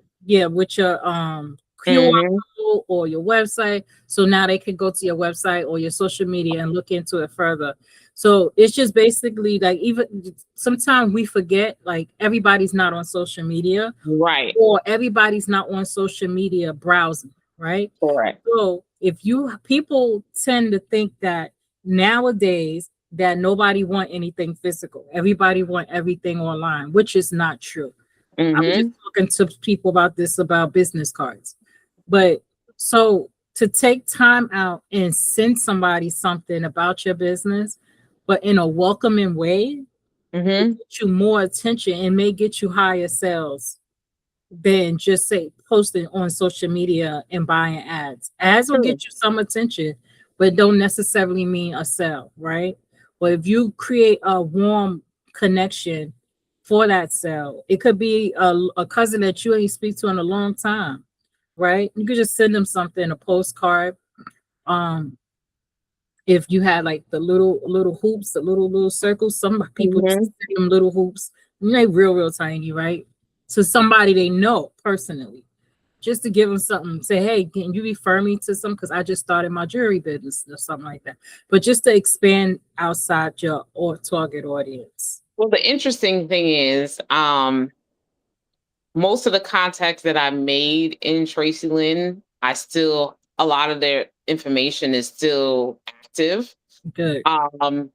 with your QR code or your website. So now they can go to your website or your social media and look into it further. So it's just basically like, even sometimes we forget, like everybody's not on social media, Right. or everybody's not on social media browsing, right? Correct. So if you people tend to think that nowadays that nobody want anything physical, everybody want everything online, which is not true. I was just talking to people about this, about business cards. But so to take time out and send somebody something about your business, but in a welcoming way, get you more attention and may get you higher sales than just say posting on social media and buying ads. Ads will get you some attention, but don't necessarily mean a sale, right? But if you create a warm connection for that sale, it could be a cousin that you ain't speak to in a long time, right? You could just send them something, a postcard. If you had like the little hoops, the little circles, some people just send them little hoops. They real tiny, right? To somebody they know personally, just to give them something. Say, hey, can you refer me to some? Because I just started my jewelry business or something like that. But just to expand outside your or target audience. Well, the interesting thing is, most of the contacts that I made in Tracy Lynn, a lot of their information is still active. Good. And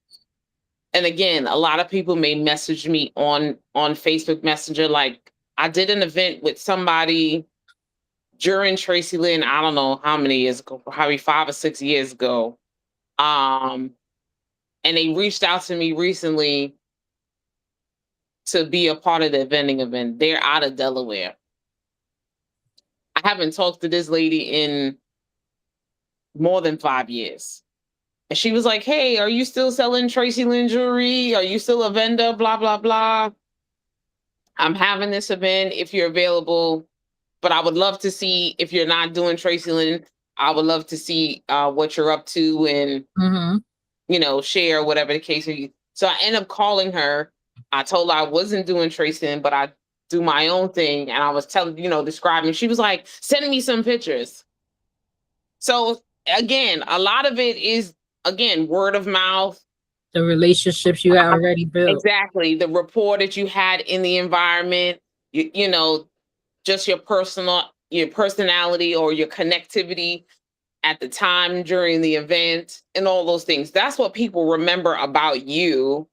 again, a lot of people may message me on Facebook Messenger. Like, I did an event with somebody during Tracy Lynn, I don't know how many years ago, probably 5 or 6 years ago. And they reached out to me recently to be a part of the vending event. They're out of Delaware. I haven't talked to this lady in more than 5 years. And she was like, hey, are you still selling Tracy Lynn jewelry? Are you still a vendor? Blah, blah, blah. I'm having this event if you're available, but I would love to see, if you're not doing Tracy Lynn, I would love to see what you're up to and, share whatever the case may be. So I ended up calling her. I told her I wasn't doing Tracy Lynn, but I do my own thing. And I was describing. She was like, sending me some pictures. So again, a lot of it is, word of mouth. The relationships you had already built. Exactly. The rapport that you had in the environment, just your personality or your connectivity at the time during the event and all those things. That's what people remember about you.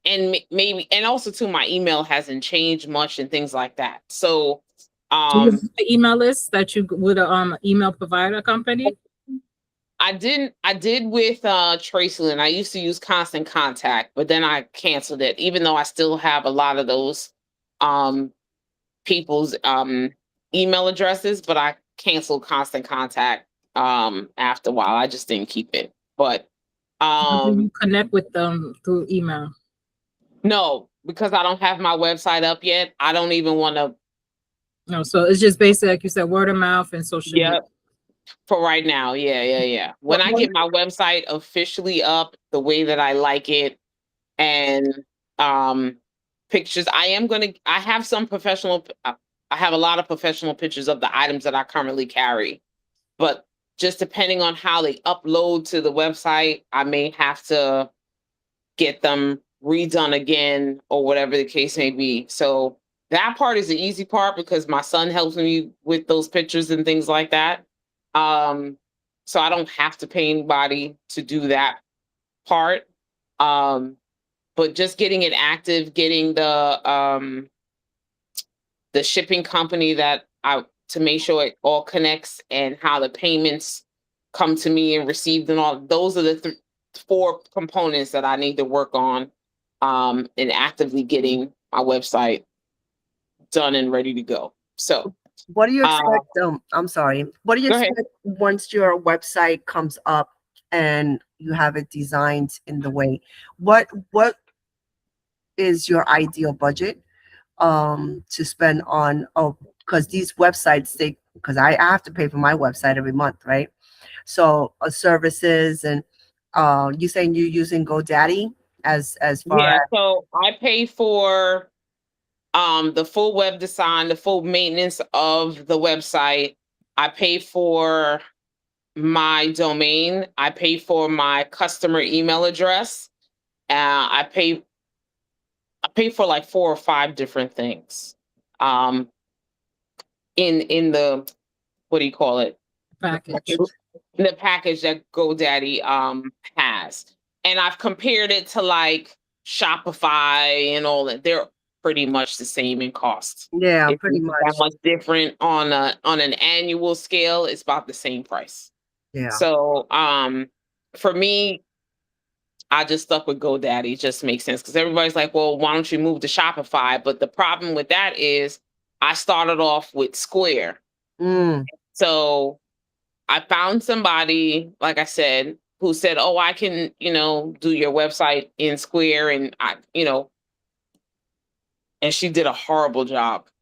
And maybe, and also too, my email hasn't changed much and things like that. So, the email list that you with a email provider company. I did with Tracy Lynn. I used to use Constant Contact, but then I canceled it, even though I still have a lot of those people's email addresses, but I canceled Constant Contact after a while. I just didn't keep it. But do you connect with them through email? No, because I don't have my website up yet. I don't even want to. No, so it's just basically, like you said, word of mouth and social media. For right now. Yeah. When I get my website officially up the way that I like it, and pictures, I have I have a lot of professional pictures of the items that I currently carry. But just depending on how they upload to the website, I may have to get them redone again or whatever the case may be. So that part is the easy part because my son helps me with those pictures and things like that. So I don't have to pay anybody to do that part. But just getting it active, getting the shipping company to make sure it all connects and how the payments come to me and received and all. Those are the 4 components that I need to work on and actively getting my website done and ready to go. So, What do you uh, expect? I'm sorry. What do you go ahead. expect once your website comes up and you have it designed in the way? What is your ideal budget to spend on? Oh, because these websites, they, because I have to pay for my website every month, right? So services and you saying you're using GoDaddy as far Yeah, as. so I pay for the full web design, the full maintenance of the website. I pay for my domain. I pay for my customer email address. I pay for like four or five different things. Um, in the, what do you call it? Package. Package? The package that GoDaddy has. And I've compared it to like Shopify and all that. They're pretty much the same in cost. Yeah, It's pretty not that much. much different on an annual scale. It's about the same price. Yeah. So for me, I just stuck with GoDaddy. It just makes sense because everybody's like, well, why don't you move to Shopify? But the problem with that is I started off with Square. Mm. So I found somebody, like I said, who said, "Oh, I can, do your website in Square," and and she did a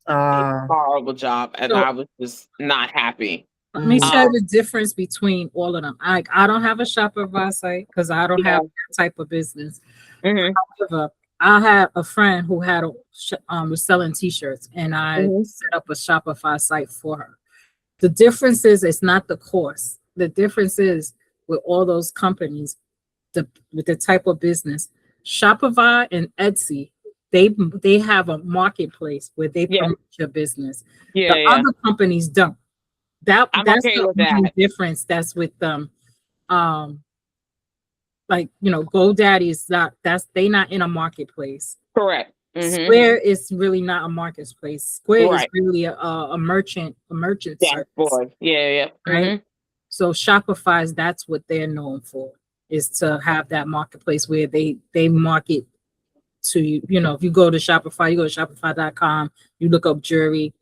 Uh. horrible job, and So I was just not happy. let me Mm. share Um, the difference between all of them. I don't have a Shopify site because I don't yeah, have that type of business. hmm However, I had a friend who had was selling T-shirts, and I hmm set up a Shopify site for her. The difference is it's not the cost. The difference is with all those companies, with the type of business, Shopify and Etsy, they have a marketplace where they yeah, promote your business. yeah, The yeah. other companies don't. I'm That's okay the with main that. difference that's with them. Um, like GoDaddy is not that's they not in a marketplace. Correct. Square is really not a marketplace. Square is Right. really a merchant service, Dashboard. Yeah, yeah. right? So Shopify's that's what they're known for, is to have that marketplace where they market to you. If you go to Shopify, you go to shopify.com, you look up jewelry,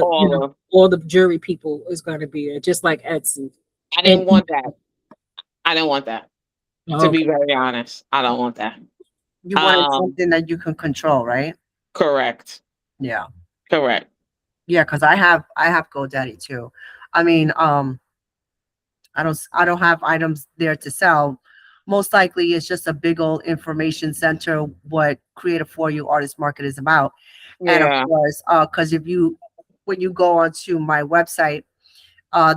All of. all the jewelry people is going to be there, just like Etsy. I And didn't want that. I didn't want that. To okay, be very honest, I don't want that. You wanted Um, something that you can control, right? correct. Yeah. Correct. Yeah, because I have GoDaddy too. I mean, I don't have items there to sell. Most likely it's just a big old information center what Creative for You Artist Market is about. And of Yeah. course, because if you when you go onto my website,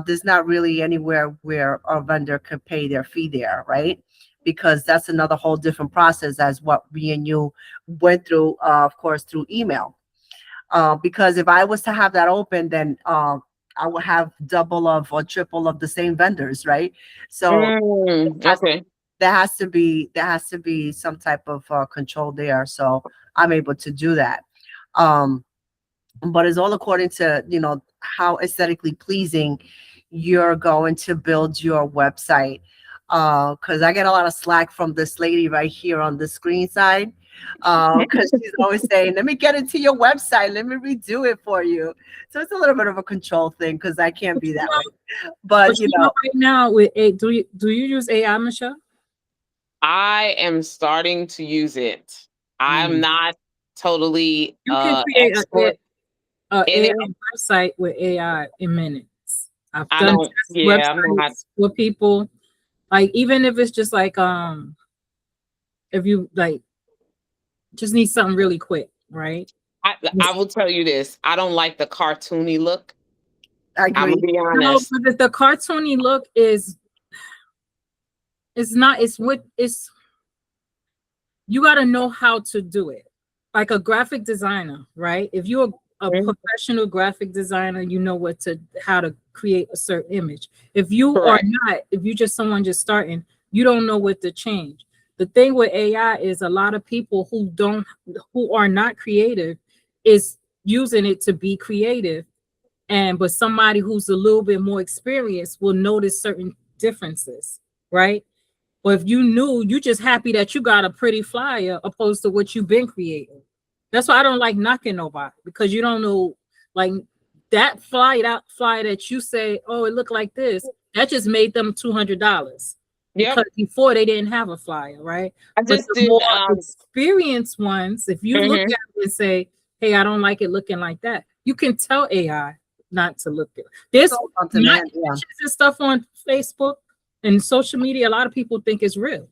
there's not really anywhere where a vendor could pay their fee there, right? Because that's another whole different process as what me and you went through, of course, through email. Because if I was to have that open, then I would have double of or triple of the same vendors, right? So has, Okay. there has to be some type of control there. So I'm able to do that. Um, but it's all according to how aesthetically pleasing you're going to build your website. Because I get a lot of slack from this lady right here on the screen side, because she's always saying, let me get into your website, let me redo it for you. So it's a little bit of a control thing because I can't but be you that know, way. But right now with a do you use AI, Michelle? I am starting to use it. I'm mm, not totally You can create expert a in AI it. website with AI in minutes. I've I done don't, test yeah, I'm not, websites for people. Like even if it's just like if you like just need something really quick, right? I will tell you this. I don't like the cartoony look. I I'm gonna agree. be No, honest. but the cartoony look is it's not it's what it's you got to know how to do it. Like a graphic designer, right? If you're a Mhm. professional graphic designer, you know how to create a certain image. If you are Correct. not, if you just someone just starting, you don't know what to change. The thing with AI is a lot of people who are not creative is using it to be creative, and but somebody who's a little bit more experienced will notice certain differences, right? Or if you knew, you just happy that you got a pretty flyer opposed to what you've been creating. That's why I don't like knocking nobody, because you don't know, like that flyer that you say, oh, it looked like this, that just made them $200 Yep. because before they didn't have a flyer, right? I But just the did more experienced ones, if you look mhm. at it and say, hey, I don't like it looking like that, you can tell AI not to look at it. There's So on my demand, yeah. pictures and stuff on Facebook and social media. A lot of people think it's real.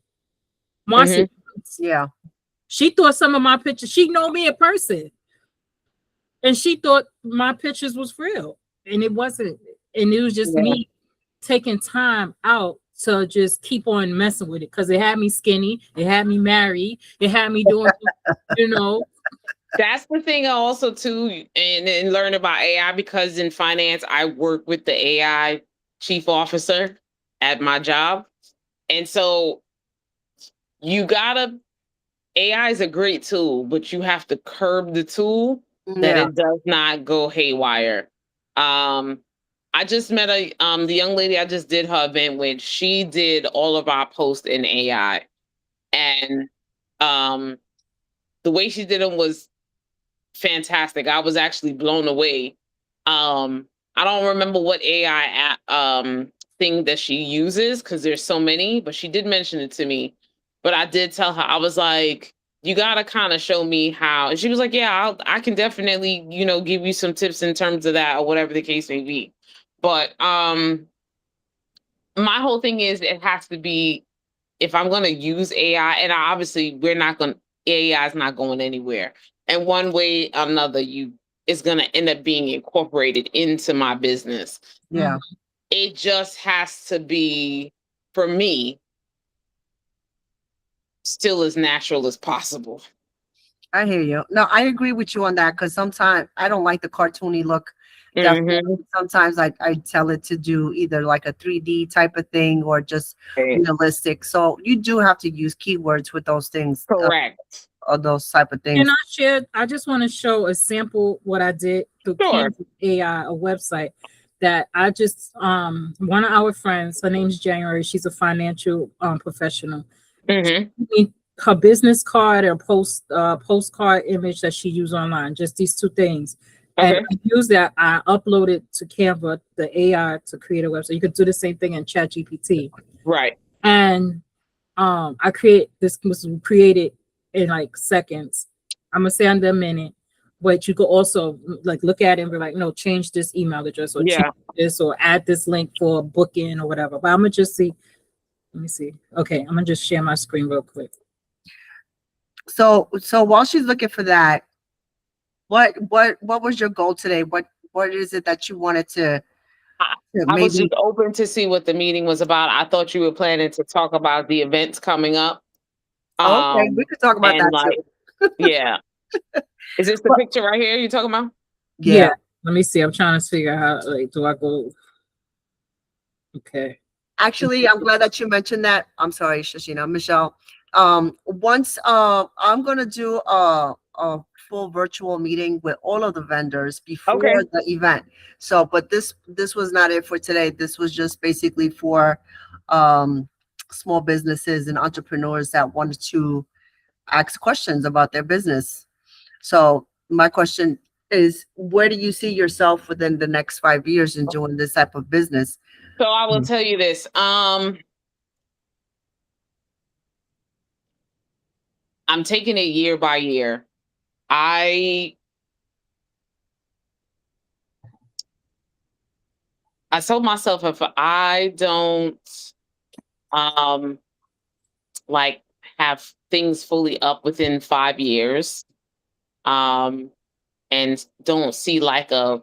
Marcie, Mhm. Yeah. she thought some of my pictures, she know me in person, and she thought my pictures was real, and it wasn't. And it was just Yeah. me taking time out to just keep on messing with it, because it had me skinny, it had me married, it had me doing, you know. That's the thing also too, and learn about AI, because in finance I work with the AI chief officer at my job. And so you gotta AI is a great tool, but you have to curb the tool that Yeah. it does not go haywire. Um, I just met the young lady I just did her event with. She did all of our posts in AI, and um, the way she did them was fantastic. I was actually blown away. I don't remember what AI thing that she uses because there's so many, but she did mention it to me. But I did tell her, I was like, you gotta kind of show me how. And she was like, yeah, I can definitely, give you some tips in terms of that or whatever the case may be. But my whole thing is it has to be, if I'm going to use AI, and obviously we're not going, AI is not going anywhere. And one way or another, is going to end up being incorporated into my business. Yeah. It just has to be, for me, still as natural as possible. I hear you. No, I agree with you on that because sometimes I don't like the cartoony look. Mm-hmm. Definitely. Sometimes I tell it to do either like a 3D type of thing or just Right. realistic. So you do have to use keywords with those things, Correct. or those type of And things. I just want to show a sample what I did through Sure. Canvas AI, a website that I just one of our friends, her name's January, she's a financial professional. Mm-hmm. Her business card or postcard image that she used online, just these two things. And Okay. I use that, I uploaded to Canva, the AI, to create a website. You could do the same thing in Chat GPT. Right. And I create this was created in like seconds. I'm gonna say under a minute, but you could also like look at it and be like, no, change this email address or change Yeah. this or add this link for booking or whatever. But I'm gonna just see. Let me see. Okay, I'm gonna just share my screen real quick. So while she's looking for that, what was your goal today? What is it that you wanted I, to I was maybe? just open to see what the meeting was about. I thought you were planning to talk about the events coming up. Okay, we Um, could talk about and that like, too. yeah. Is this the But picture right here you talking about? Yeah, yeah, let me see. I'm trying to figure out how, like, do I go? Okay. actually, I'm glad that you mentioned that. I'm sorry, Shachena, Michelle. Once I'm gonna do a full virtual meeting with all of the vendors Okay. before the event. So, but this was not it for today. This was just basically for um small businesses and entrepreneurs that wanted to ask questions about their business. So my question is, where do you see yourself within the next 5 years in doing this type of business? So I will tell you this. I'm taking it year by year. I I told myself if I don't um like have things fully up within 5 years, um, and don't see like a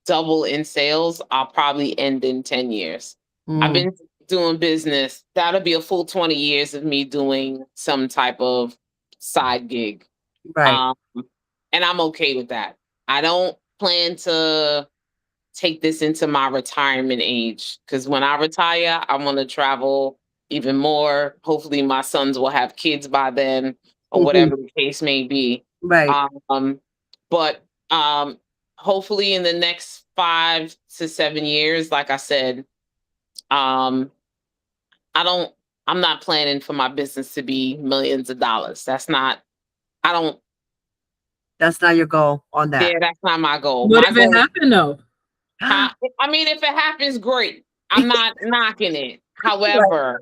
double in sales, I'll probably end in 10 years. I've Mm, been doing business. That'll be a full 20 years of me doing some type of side gig. right. Um, and I'm okay with that. I don't plan to take this into my retirement age because when I retire, I want to travel even more. Hopefully, my sons will have kids by then, or Mhm, whatever the case may be. right. Um, but hopefully, in the next 5 to 7 years, like I said, um, I don't. I'm not planning for my business to be millions of dollars. I don't, That's not your goal on that. yeah, that's not my goal. What My if it goal, happened though? I mean, if it happens, great. I'm not knocking it. Right. However,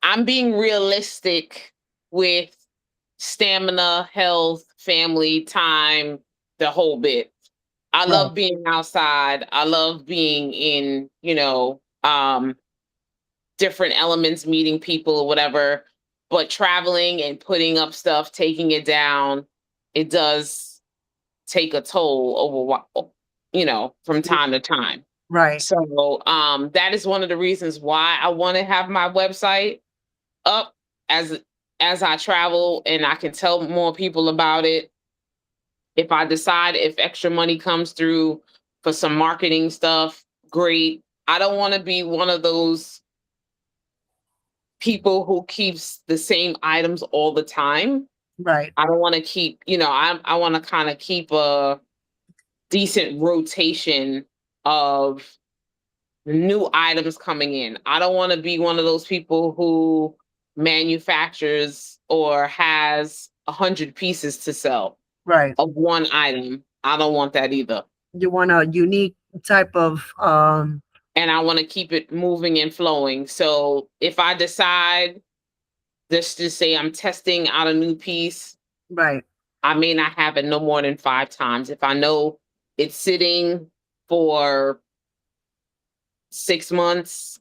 I'm being realistic with stamina, health, family, time, the whole bit. I Right. love being outside. I love being in, different elements, meeting people or whatever. But traveling and putting up stuff, taking it down, it does take a toll over from time to time. Right. So that is one of the reasons why I want to have my website up as as I travel and I can tell more people about it. If I decide if extra money comes through for some marketing stuff, great. I don't want to be one of those people who keeps the same items all the time. Right. I don't want to keep, I want to kind of keep a decent rotation of new items coming in. I don't want to be one of those people who manufactures or has 100 pieces to sell Right. of one item. I don't want that either. You want a unique type of And I want to keep it moving and flowing. So if I decide, let's just say I'm testing out a new piece, right. I may not have it no more than 5 times. If I know it's sitting for 6 months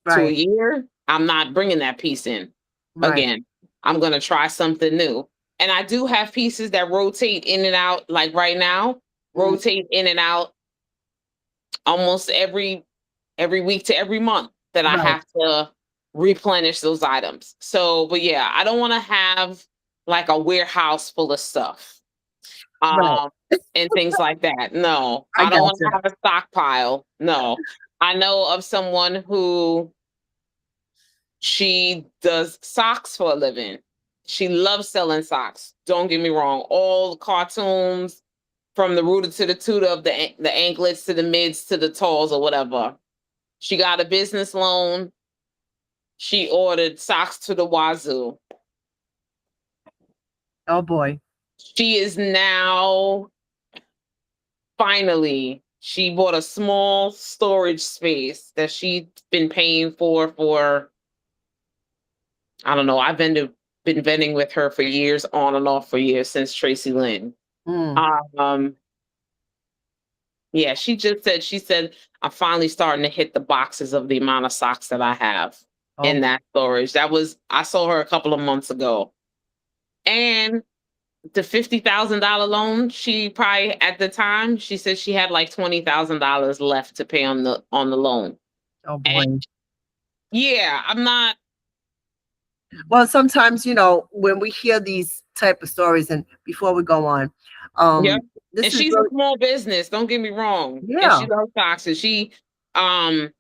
to a Right. year, I'm not bringing that piece in Right. again. I'm going to try something new. And I do have pieces that rotate in and out, like right now, Mm, rotate in and out almost every week to every month that I right. have to replenish those items. So, but yeah, I don't want to have like a warehouse full of stuff Right. um and things like that. No, I I don't want to gotcha. have a stockpile. No. I know of someone who she does socks for a living. She loves selling socks. Don't get me wrong. All the cartoons from the rooter to the tutor of the anklets to the mids to the talls or whatever. She got a business loan. She ordered socks to the wazoo. Oh boy. She is now finally she bought a small storage space that she'd been paying for I don't know. Been vending with her for years, on and off for years since Tracy Lynn. Mm. Um, yeah, she said I'm finally starting to hit the boxes of the amount of socks that I have in Oh. that storage. I saw her a couple of months ago. And the $50,000 loan, she probably at the time, she said she had like $20,000 left to pay on the loan. Oh And boy. yeah, I'm not. Well, sometimes, when we hear these type of stories, and before we go on, Yeah. And this is she's a really, small business, don't get me wrong. And yeah. she loves socks. And she um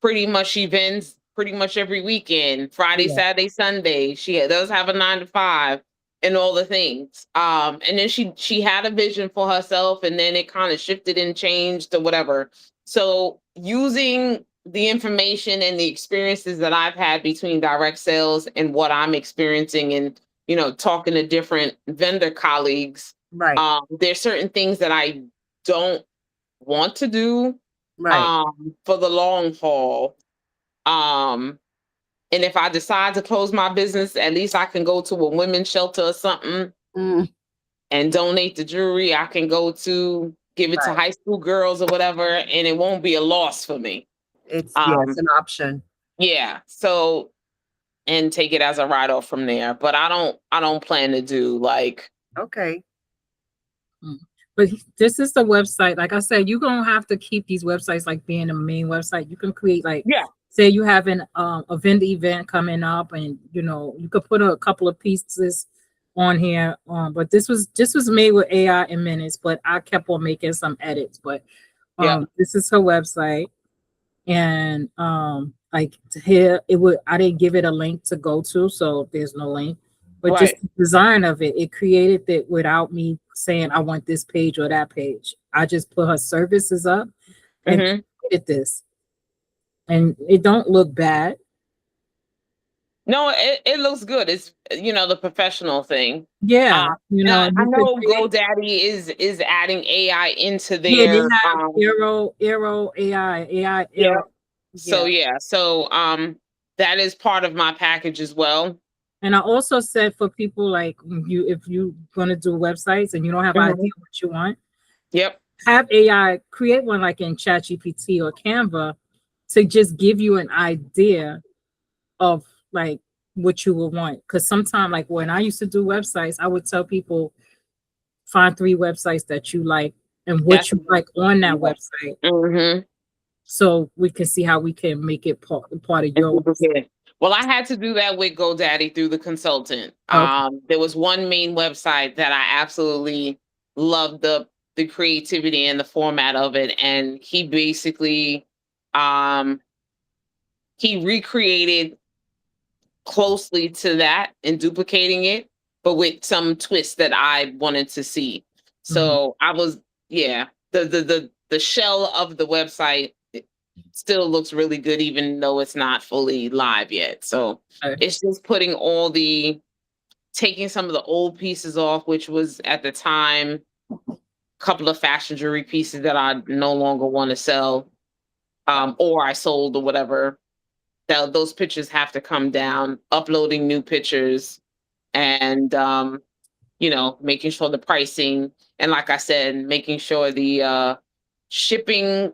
pretty much she vends pretty much every weekend, Friday, Yeah. Saturday, Sunday. She does have a 9 to 5 and all the things. And then she had a vision for herself, and then it kind of shifted and changed or whatever. So using the information and the experiences that I've had between direct sales and what I'm experiencing, and talking to different vendor colleagues, Right. there's certain things that I don't want to do Right. for the long haul. Um, and if I decide to close my business, at least I can go to a women's shelter or something Mm, and donate the jewelry. I can go to give it to right. high school girls or whatever, and it won't be a loss for me. It's Um, an option. yeah. So and take it as a write off from there. But I don't plan to do like Okay. Mm. But this is the website. Like I said, you're gonna have to keep these websites like being a main website. You can create like, yeah. say you have a vendor event coming up, and you could put a couple of pieces on here. But this was made with AI in minutes, but I kept on making some edits. But Yeah. this is her website, and like here it would I didn't give it a link to go to, so there's no link. But just Right. the design of it created it without me saying I want this page or that page. I just put her services up and Hmm. created this, and it don't look bad. No, it looks good. It's the professional thing. Yeah, And I you could know create. GoDaddy is adding AI into Yeah, they their have Arrow AI yeah. Arrow. So Yeah. yeah, so that is part of my package as well. And I also said for people like you, if you gonna do websites and you don't have idea Mhm. what you want, Yep. have AI create one like in ChatGPT or Canva to just give you an idea of like what you would want. Because sometimes, like when I used to do websites, I would tell people find 3 websites that you like and what That's you like on that website, mm-hmm. so we can see how we can make it part of And your website. duplicate. Well, I had to do that with GoDaddy through the consultant. Okay. There was one main website that I absolutely loved the creativity and the format of it, and he basically um, he recreated closely to that and duplicating it, but with some twists that I wanted to see. Mhm. So I was, yeah, the shell of the website still looks really good, even though it's not fully live yet. So Okay. it's just putting taking some of the old pieces off, which was at the time a couple of fashion jewelry pieces that I no longer want to sell, or I sold or whatever. Those pictures have to come down, uploading new pictures, and making sure the pricing, and like I said, making sure shipping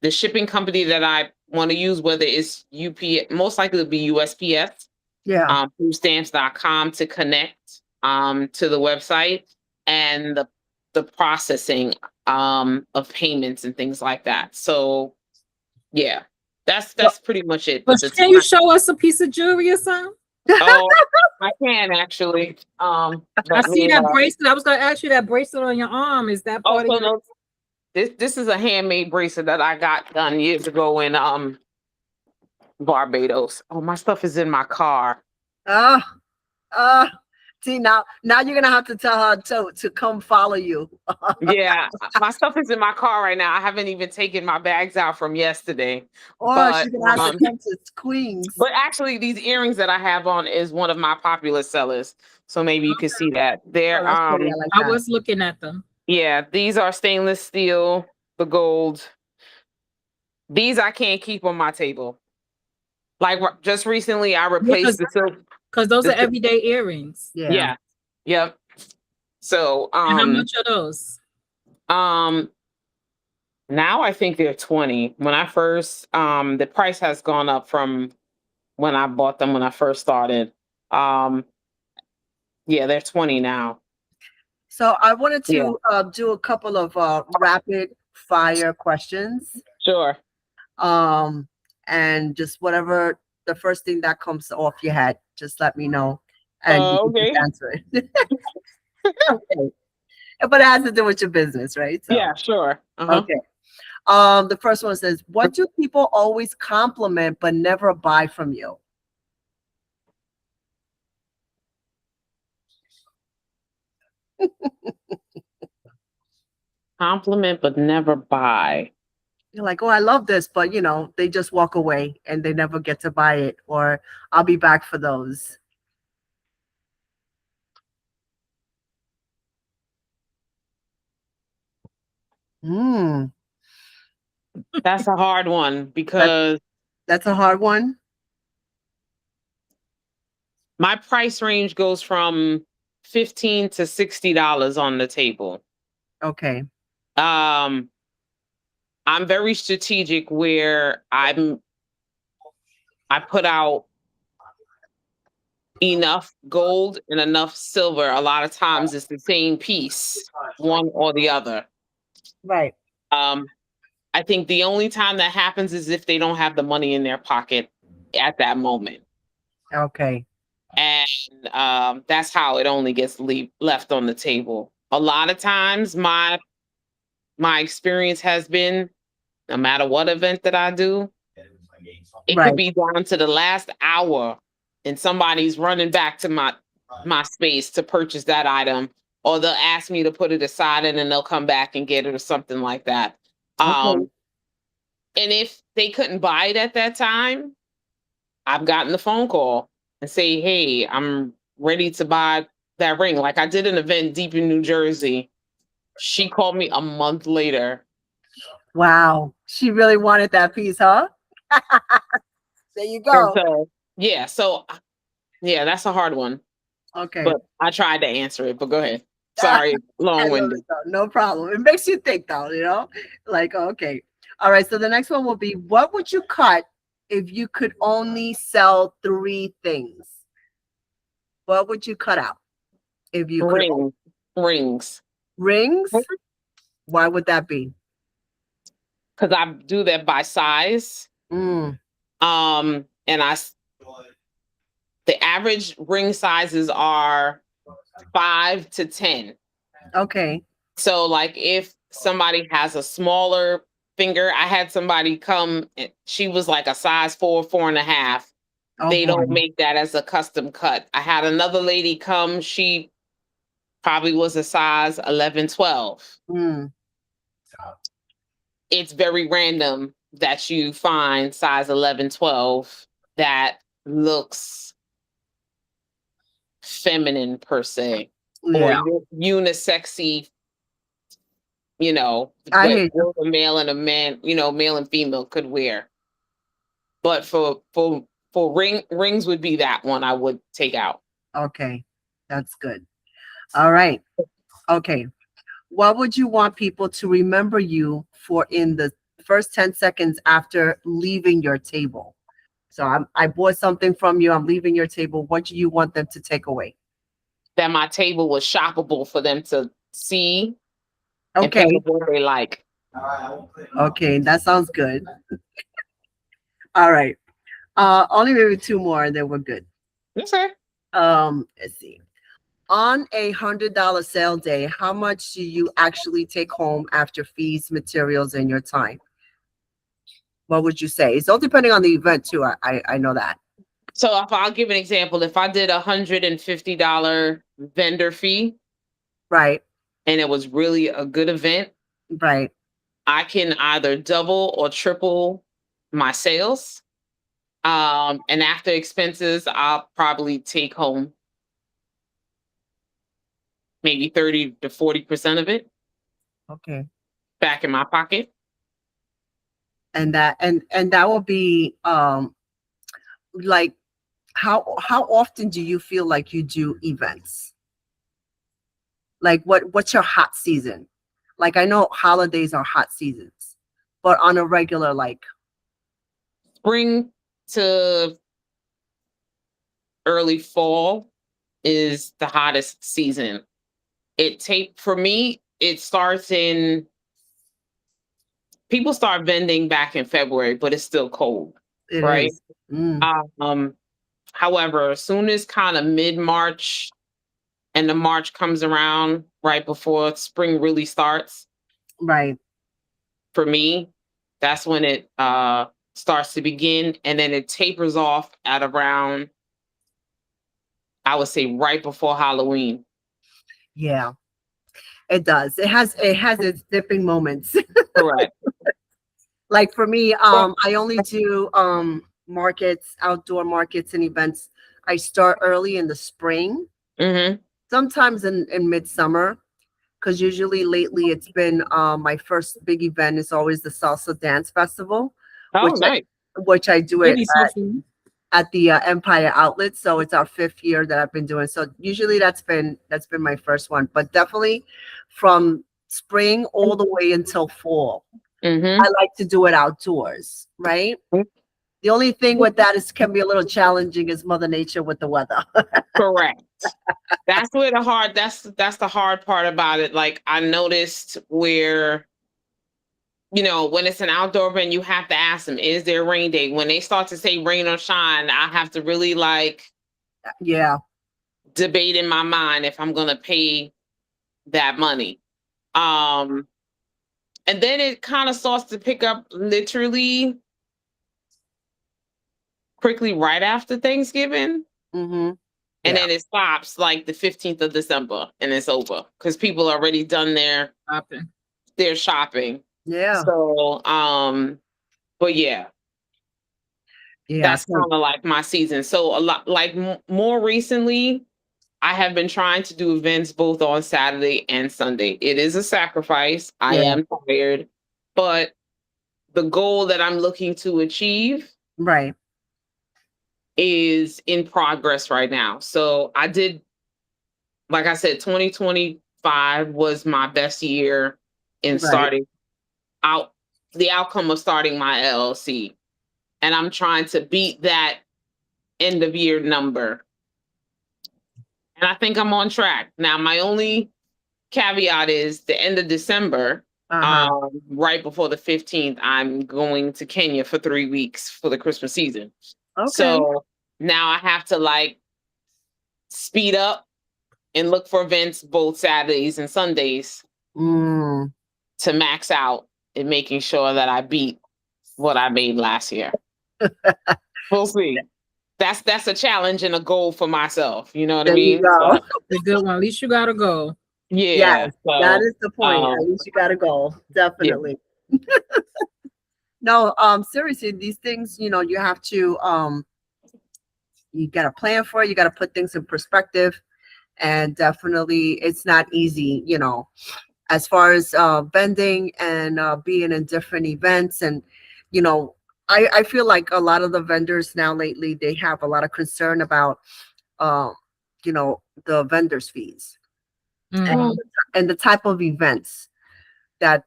the shipping company that I want to use, whether it's most likely it'll be USPS, Yeah. through stamps.com to connect to the website, and the processing of payments and things like that. So yeah, So, that's pretty much it. but But the can you time, show us a piece of jewelry or something? oh, I can actually. I Let see me. that bracelet. I was gonna ask you that bracelet on your arm. Is that part of Also, your? no, this is a handmade bracelet that I got done years ago in Barbados. Oh, my stuff is in my car. Uh, uh, see now you're gonna have to tell her to come follow you. Yeah, my stuff is in my car right now. I haven't even taken my bags out from yesterday. Or But she's gonna have to come to Queens. but actually these earrings that I have on is one of my popular sellers. So maybe you can see that. Oh, They're that's pretty. I like I that. was looking at them. yeah, these are stainless steel, the gold. These I can't keep on my table. Like just recently I Yeah, replaced the silk. because those The are silk everyday earrings. Yeah. yeah. Yep. So And how much are those? um now I think they're 20. When I first the price has gone up from when I bought them when I first started. Um yeah, they're 20 now. So I wanted Yeah, to do a couple of rapid fire questions. sure. Um, and just whatever the first thing that comes off your head, just let me know, and you can just Okay. answer it. Okay. But it has to do with your business, right? So Yeah, sure. Uh-huh. okay. The first one says, "What do people always compliment but never buy from you?" Compliment but never buy. You're like, "Oh, I love this," but they just walk away and they never get to buy it, or "I'll be back for those." Hmm. That's a hard one That because that's a hard one. my price range goes from 15 to $60 on the table. Okay. Um, I'm very strategic where I put out enough gold and enough silver. A lot of times it's the same piece, one or the other. Right. Um, I think the only time that happens is if they don't have the money in their pocket at that moment. Okay. And that's how it only gets left on the table. A lot of times my experience has been, no matter what event that I do, it could Right. be down to the last hour and somebody's running back to my space to purchase that item, or they'll ask me to put it aside and then they'll come back and get it or something like that. Okay. And if they couldn't buy it at that time, I've gotten the phone call and say, hey, I'm ready to buy that ring. Like I did an event deep in New Jersey. She called me a month later. Wow. She really wanted that piece, huh? There you And go. so yeah, that's a hard one. Okay. But I tried to answer it, but go ahead. I Sorry, long love winded. it though. No problem. It makes you think though, you know? Like, okay. All right. So the next one will be, what would you cut if you could only sell three things? What would you cut out if you could? Rings. Rings? Why would that be? Because I do that by size. Mm, And the average ring sizes are 5 to 10. okay. So, like, if somebody has a smaller finger, I had somebody come, she was like a size 4, 4.5. Oh They don't boy. make that as a custom cut. I had another lady come, she probably was a size 11, 12. Mm, It's very random that you find size 11, 12 that looks feminine per se, or yeah. unisexy, you know, I what hear you. both a male and a man, male and female could wear. But for rings would be that one I would take out. Okay. That's good. All right. Okay. What would you want people to remember you for in the first 10 seconds after leaving your table? So I bought something from you. I'm leaving your table. What do you want them to take away? That my table was shoppable for them to see and pick Okay. up what they like. Okay. That sounds good. All right. Only maybe two more and then we're good. Okay. Let's see. On $100 sale day, how much do you actually take home after fees, materials, and your time? What would you say? It's all depending on the event too. I know that. So if I'll give an example, if I did $150 vendor fee Right. and it was really a good event, Right. I can either double or triple my sales. And after expenses, I'll probably take home maybe 30 to 40% of it Okay. back in my pocket. And that will be like how often do you feel like you do events? Like what's your hot season? Like I know holidays are hot seasons, but on a regular like Spring to early fall is the hottest season. For me, it starts in, people start vending back in February, but it's still cold, it right? is. Mm, Um, However, as soon as kind of mid-March and the March comes around right before spring really starts, right. for me, that's when it starts to begin, and then it tapers off at around, I would say, right before Halloween. Yeah, it does. It has its dipping moments. Correct. Like for me, I only do markets, outdoor markets and events. I start early in the spring, Mm-hmm. sometimes in midsummer, because usually lately it's been my first big event is always the salsa dance festival, Oh, which nice. I do it Maybe social. at the Empire Outlet. So it's our fifth year that I've been doing. So usually that's been my first one, but definitely from spring all the way until fall. Mm-hmm. I like to do it outdoors, right? The only thing with that is can be a little challenging is Mother Nature with the weather. Correct. That's the hard part about it. Like I noticed where, when it's an outdoor event, you have to ask them, is there a rain day? When they start to say rain or shine, I have to really like Yeah, debate in my mind if I'm gonna pay that money. Um, and then it kind of starts to pick up literally quickly right after Thanksgiving. hmm And yeah, then it stops like the 15th of December and it's over because people already done Shopping. their shopping. yeah. So, but yeah. Yeah. That's So kind of like my season. So a lot like more recently, I have been trying to do events both on Saturday and Sunday. It is a sacrifice. I yeah. am tired, but the goal that I'm looking to achieve Right. is in progress right now. So I did, like I said, 2025 was my best year in Right. starting out the outcome of starting my LLC. And I'm trying to beat that end of year number. And I think I'm on track. Now, my only caveat is the end of December, Uh-huh. right before the 15th, I'm going to Kenya for 3 weeks for the Christmas season. Okay. So now I have to like speed up and look for events both Saturdays and Sundays Mm. to max out and making sure that I beat what I made last year. We'll see. That's a challenge and a goal for myself. You know what I There you mean? go. But The good one. At least you gotta go. yeah. Yes, that So is the point. um At least you gotta go. yeah. Definitely. No, seriously, these things, you have to you gotta plan for it, you gotta put things in perspective. And definitely it's not easy, as far as vending and being in different events. And you know I feel like a lot of the vendors now lately, they have a lot of concern about um, the vendors fees and, Hmm. and the type of events that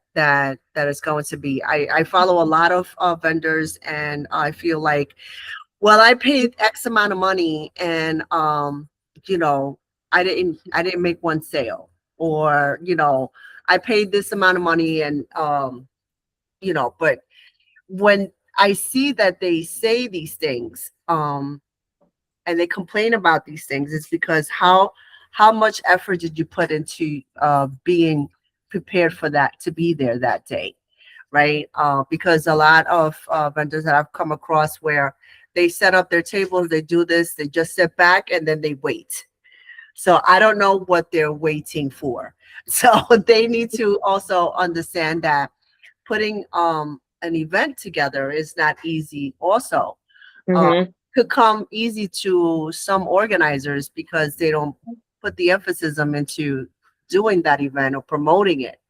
is going to be. I follow a lot of vendors, and I feel like, well, I paid X amount of money, and you know, I didn't make one sale, or I paid this amount of money, and but when I see that they say these things, and they complain about these things, it's because how much effort did you put into being prepared for that, to be there that day, right? Because a lot of vendors that I've come across, where they set up their tables, they do this, they just sit back and then they wait. So I don't know what they're waiting for. So they need to also understand that putting an event together is not easy also. uh, Hmm. could come easy to some organizers because they don't put the emphasis into doing that event or promoting it.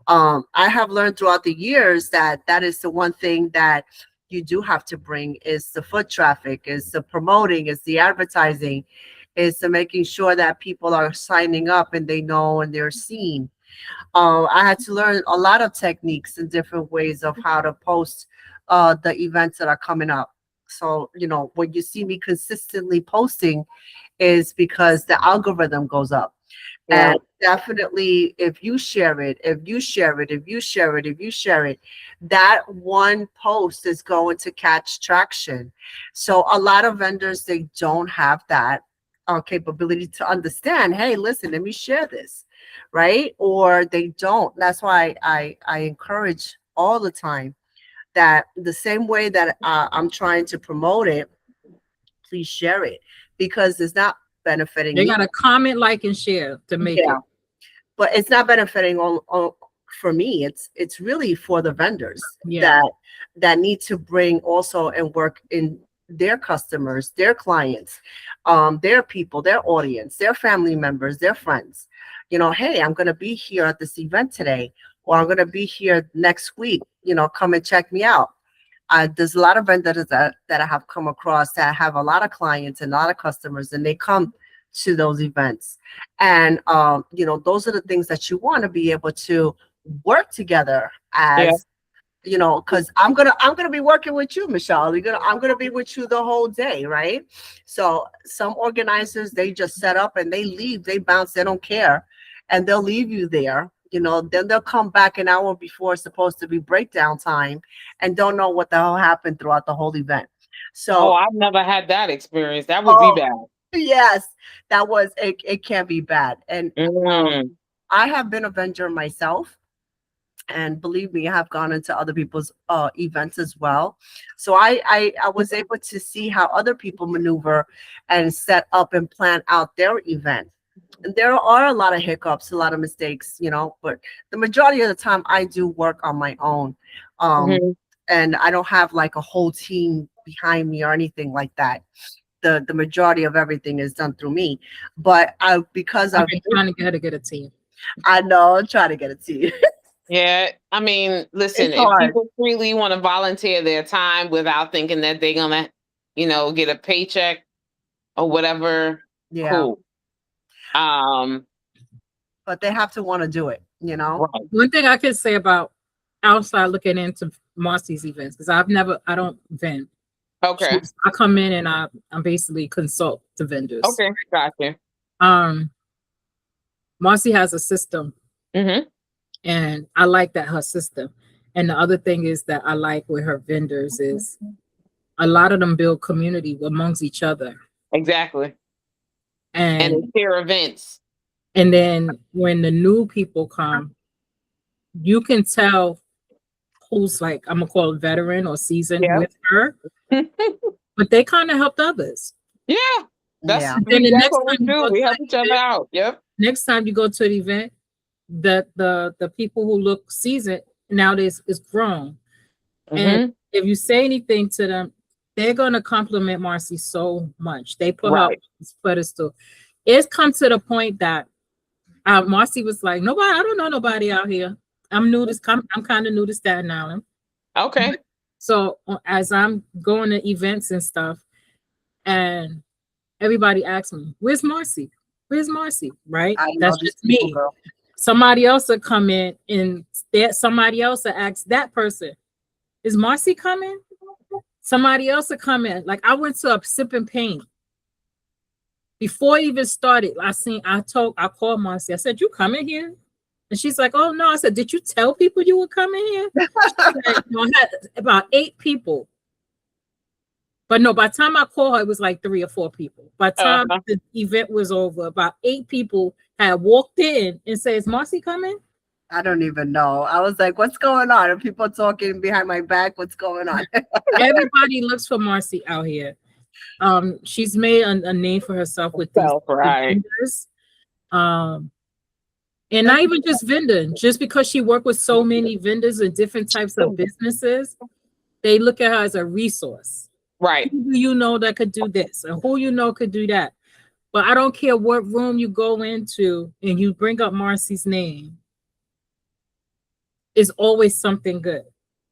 I have learned throughout the years that that is the one thing that you do have to bring, is the foot traffic, is the promoting, is the advertising, is the making sure that people are signing up and they know and they're seen. I had to learn a lot of techniques and different ways of how to post the events that are coming up. So, when you see me consistently posting, is because the algorithm goes up. Yeah. And definitely, if you share it, if you share it, if you share it, if you share it, that one post is going to catch traction. So a lot of vendors, they don't have that capability to understand, hey, listen, let me share this, right? Or they don't. That's why I encourage all the time that the same way that I'm trying to promote it, please share it, because it's not benefiting They me. gotta comment, like, and share to make Yeah, it. but it's not benefiting on for me. It's really for the vendors Yeah. that need to bring also and work in their customers, their clients, their people, their audience, their family members, their friends. Hey, I'm going to be here at this event today, or I'm going to be here next week. Come and check me out. There's a lot of vendors that I have come across that have a lot of clients and a lot of customers, and they come to those events. And those are the things that you want to be able to work together Yeah. as, because I'm gonna be working with you, Michelle. I'm gonna be with you the whole day, right? So some organizers, they just set up and they leave, they bounce, they don't care, and they'll leave you there. Then they'll come back an hour before it's supposed to be breakdown time, and don't know what the hell happened throughout the whole event. Oh, So, I've never had that experience. That would be oh bad. yes, that was it. It can be bad, and Mm. I have been a vendor myself, and believe me, I have gone into other people's events as well. So I was able to see how other people maneuver and set up and plan out their event. And there are a lot of hiccups, a lot of mistakes, but the majority of the time I do work on my own. Um, Mhm. and I don't have like a whole team behind me or anything like that. The majority of everything is done through me. But because I've I've been trying to get her to get a team. I know I'm trying to get it to you. Yeah, I mean, listen, It's if hard. people freely want to volunteer their time without thinking that they're gonna, get a paycheck or whatever, Yeah. cool. Um, But they have to want to do it, you know? right. One thing I could say about outside looking into Marcie's events, because I don't vend. Okay. I come in and I'm basically consult the vendors. Okay. Gotcha. Um, Marcie has a system, Mm-hmm. and I like that her system. And the other thing is that I like with her vendors is a lot of them build community amongst each other. Exactly. And And they share events. and then when the new people come, you can tell who's like, I'm gonna call it veteran or seasoned Yeah. with her, but they kind of helped others. Yeah. That's Yeah. Then the that's next what we time you do. go to We help each the other event, out. Yep. the event, the people who look seasoned nowadays is grown. And Mm-hmm. if you say anything to them, they're gonna compliment Marcie so much. They put her on Right. this pedestal. It's come to the point that Marcie was like, nobody, I don't know nobody out here. I'm kind of new to Staten Island. Okay. So as I'm going to events and stuff, and everybody asks me, "Where's Marcie? Where's Marcie?" Right? I know That's these just people, me. girl. Somebody else will come in, and somebody else will ask that person, "Is Marcie coming?" Somebody else will come in. Like I went to a sip and paint before it even started. I called Marcie. I said, "You coming here?" And she's like, "Oh no." I said, "Did you tell people you were coming here?" Said, "No, I had about 8 people. But no, by the time I called her, it was like 3 or 4 people. By the time Uh-huh. the event was over, about 8 people had walked in and said, "Is Marcie coming?" I don't even know. I was like, what's going on? Are people talking behind my back? What's going on? Everybody looks for Marcie out here. She's made a name for herself with these Self, right. vendors. And not even just vending, just because she worked with so many vendors and different types of businesses, they look at her as a resource. Right. Who do you know that could do this? And who you know could do that? But I don't care what room you go into and you bring up Marcie's name, it's always something good.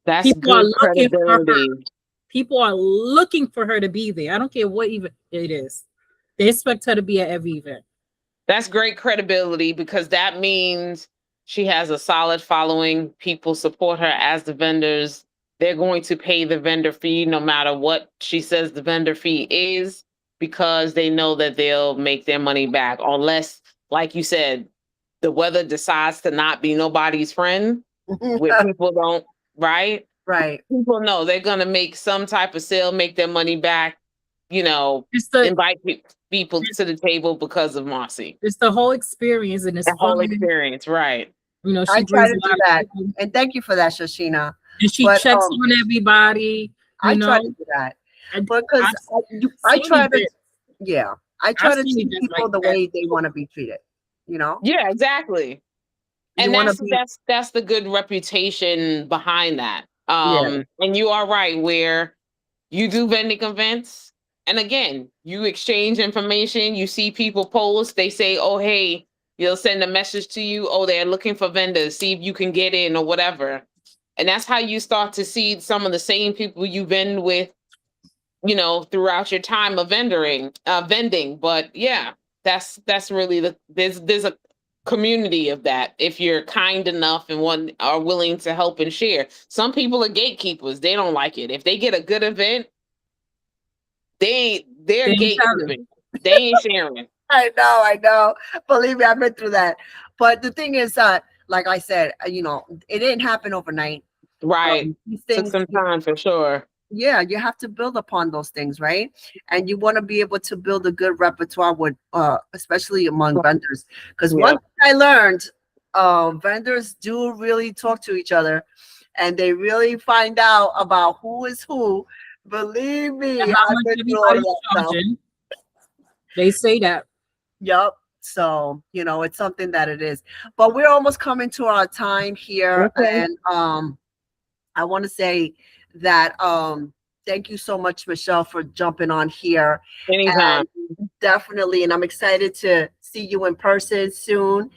That's People are good looking for her. credibility. People are looking for her to be there. I don't care what event it is. They expect her to be at every event. That's great credibility because that means she has a solid following. People support her as the vendors. They're going to pay the vendor fee no matter what she says the vendor fee is because they know that they'll make their money back. Unless, like you said, the weather decides to not be nobody's friend, where people don't, right? Right. People know they're going to make some type of sale, make their money back, It's the invite people to the table because of Marcie. it's the whole experience, and it's The whole fun. experience, right? She I try brings to a do lot of that. people, And thank you for that, Shachina. and she But checks on everybody. I try to do that. And Because I seen try to, events. yeah, I try I've to seen treat events people like the that. way they want to be treated. You know, Yeah, exactly. you And want to that's be, that's that's the good reputation behind that. yeah, And you are right where you do vending events, and again, you exchange information. You see people post, they say, "Oh, hey," you'll send a message to you. "Oh, they're looking for vendors. See if you can get in or whatever." And that's how you start to see some of the same people you vend with, throughout your time of vending. But yeah, that's really there's a community of that if you're kind enough and one are willing to help and share. Some people are gatekeepers. They don't like it. If they get a good event, they're They ain't telling. gatekeeping. They ain't sharing. I know. Believe me, I've been through that. But the thing is, like I said, it didn't happen overnight. Right. These Took things, some time for sure. yeah, you have to build upon those things, right? And you want to be able to build a good repertoire with, especially among vendors. Because one Yep. thing I learned, vendors do really talk to each other, and they really find out about who is who. Believe me, And how I've much been through all of everybody's that stuff. charging. They say that. Yep. So, it's something that it is. But we're almost coming to our time here. Okay. And I want to say that Thank you so much, Michelle, for jumping on here. Anytime. And definitely, and I'm excited to see you in person soon.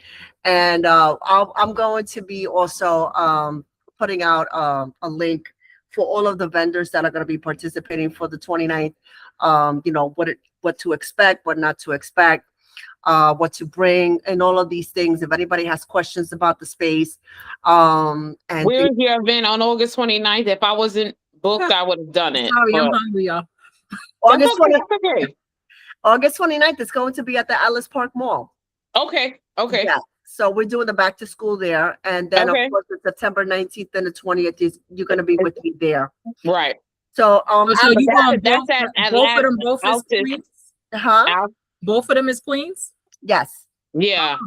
And I'm going to be also putting out a link for all of the vendors that are going to be participating for the 29th. What to expect, what not to expect, what to bring, and all of these things. If anybody has questions about the space, and Where things. is your event on August 29th? If I wasn't booked, I would have done it. Sorry, I'm But hungry, y'all. that's August okay. 20, That's okay. August 29th is going to be at the Alice Park Mall. Okay. Okay. Yeah. So we're doing the back to school there. And then of Okay. course the September 19th and the 20th is you're gonna be with me there. Right. So Oh, so But you going that's at both of last them both is Altus. Queens? huh? Out. Both of them is Queens? Yes. Yeah.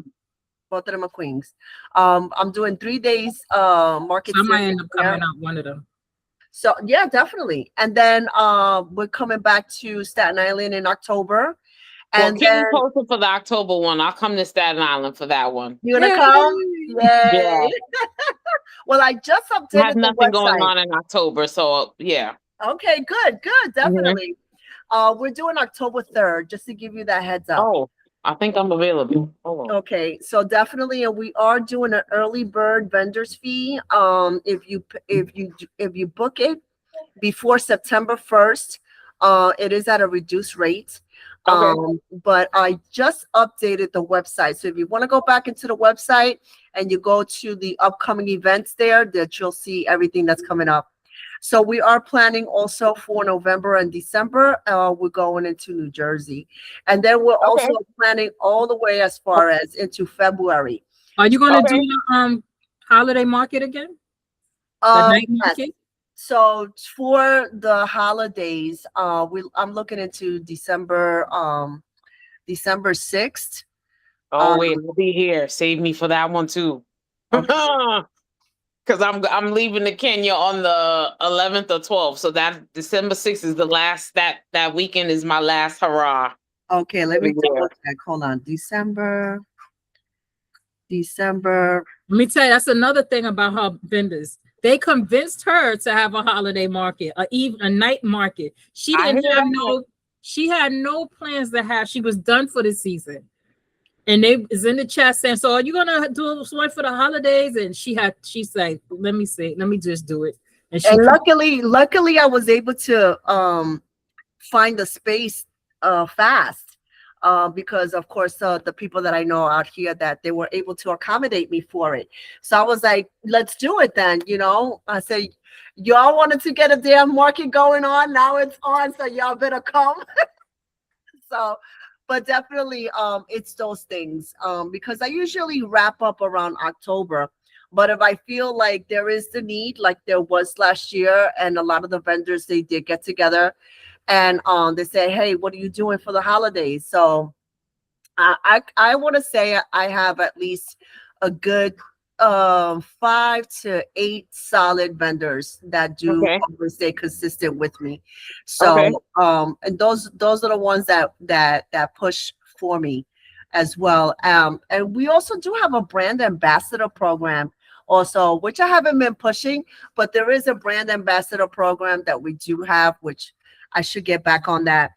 Both of them are queens. I'm doing 3 days market So I might series end up there. coming out one of them. So yeah, definitely. And then we're coming back to Staten Island in October. Well, And keep me then posted for the October one. I'll come to Staten Island for that one. you're gonna Yay! come? Yeah. Yay. Well, I just I have updated the nothing going website. on in October, so yeah. Okay, good, Mhm. definitely. We're doing October 3rd, just to give you that heads up. Oh, I think I'm available. Hold on. Okay, so definitely, and we are doing an early bird vendors fee. If you book it before September 1st, it is at a reduced rate. Okay. But I just updated the website. So if you want to go back into the website and you go to the upcoming events there, that you'll see everything that's coming up. So we are planning also for November and December. We're going into New Jersey. And then we're Okay. also planning all the way as far as into February. Are you gonna do Okay. the holiday market again? The night Yes. market? So for the holidays, I'm looking into December 6th. Oh Um, wait, I'll be here. Save me for that one too. okay. Because I'm leaving to Kenya on the 11th or 12th. So that December 6th is the last that weekend is my last hurrah Okay, for let me the double year. check. Hold on. December. Let me tell you, that's another thing about her vendors. They convinced her to have a holiday market, a night market. She I didn't hear have that. she had no plans to have. She was done for the season. And they is in the chat saying, "So are you gonna do one for the holidays?" And she said, "Let me see, let me just do it." And she And luckily I was able to find the space fast. Because of course the people that I know out here that they were able to accommodate me for it. So I was like, let's do it then. I said, y'all wanted to get a damn market going on. Now it's on, so y'all better come. So, but definitely it's those things because I usually wrap up around October. But if I feel like there is the need, like there was last year, and a lot of the vendors they did get together and they say, hey, what are you doing for the holidays? So I want to say I have at least a good 5 to 8 solid vendors that do Okay. always stay consistent with me. Okay. So and those are the ones that push for me as well. And we also do have a brand ambassador program also, which I haven't been pushing, but there is a brand ambassador program that we do have, which I should get back on that.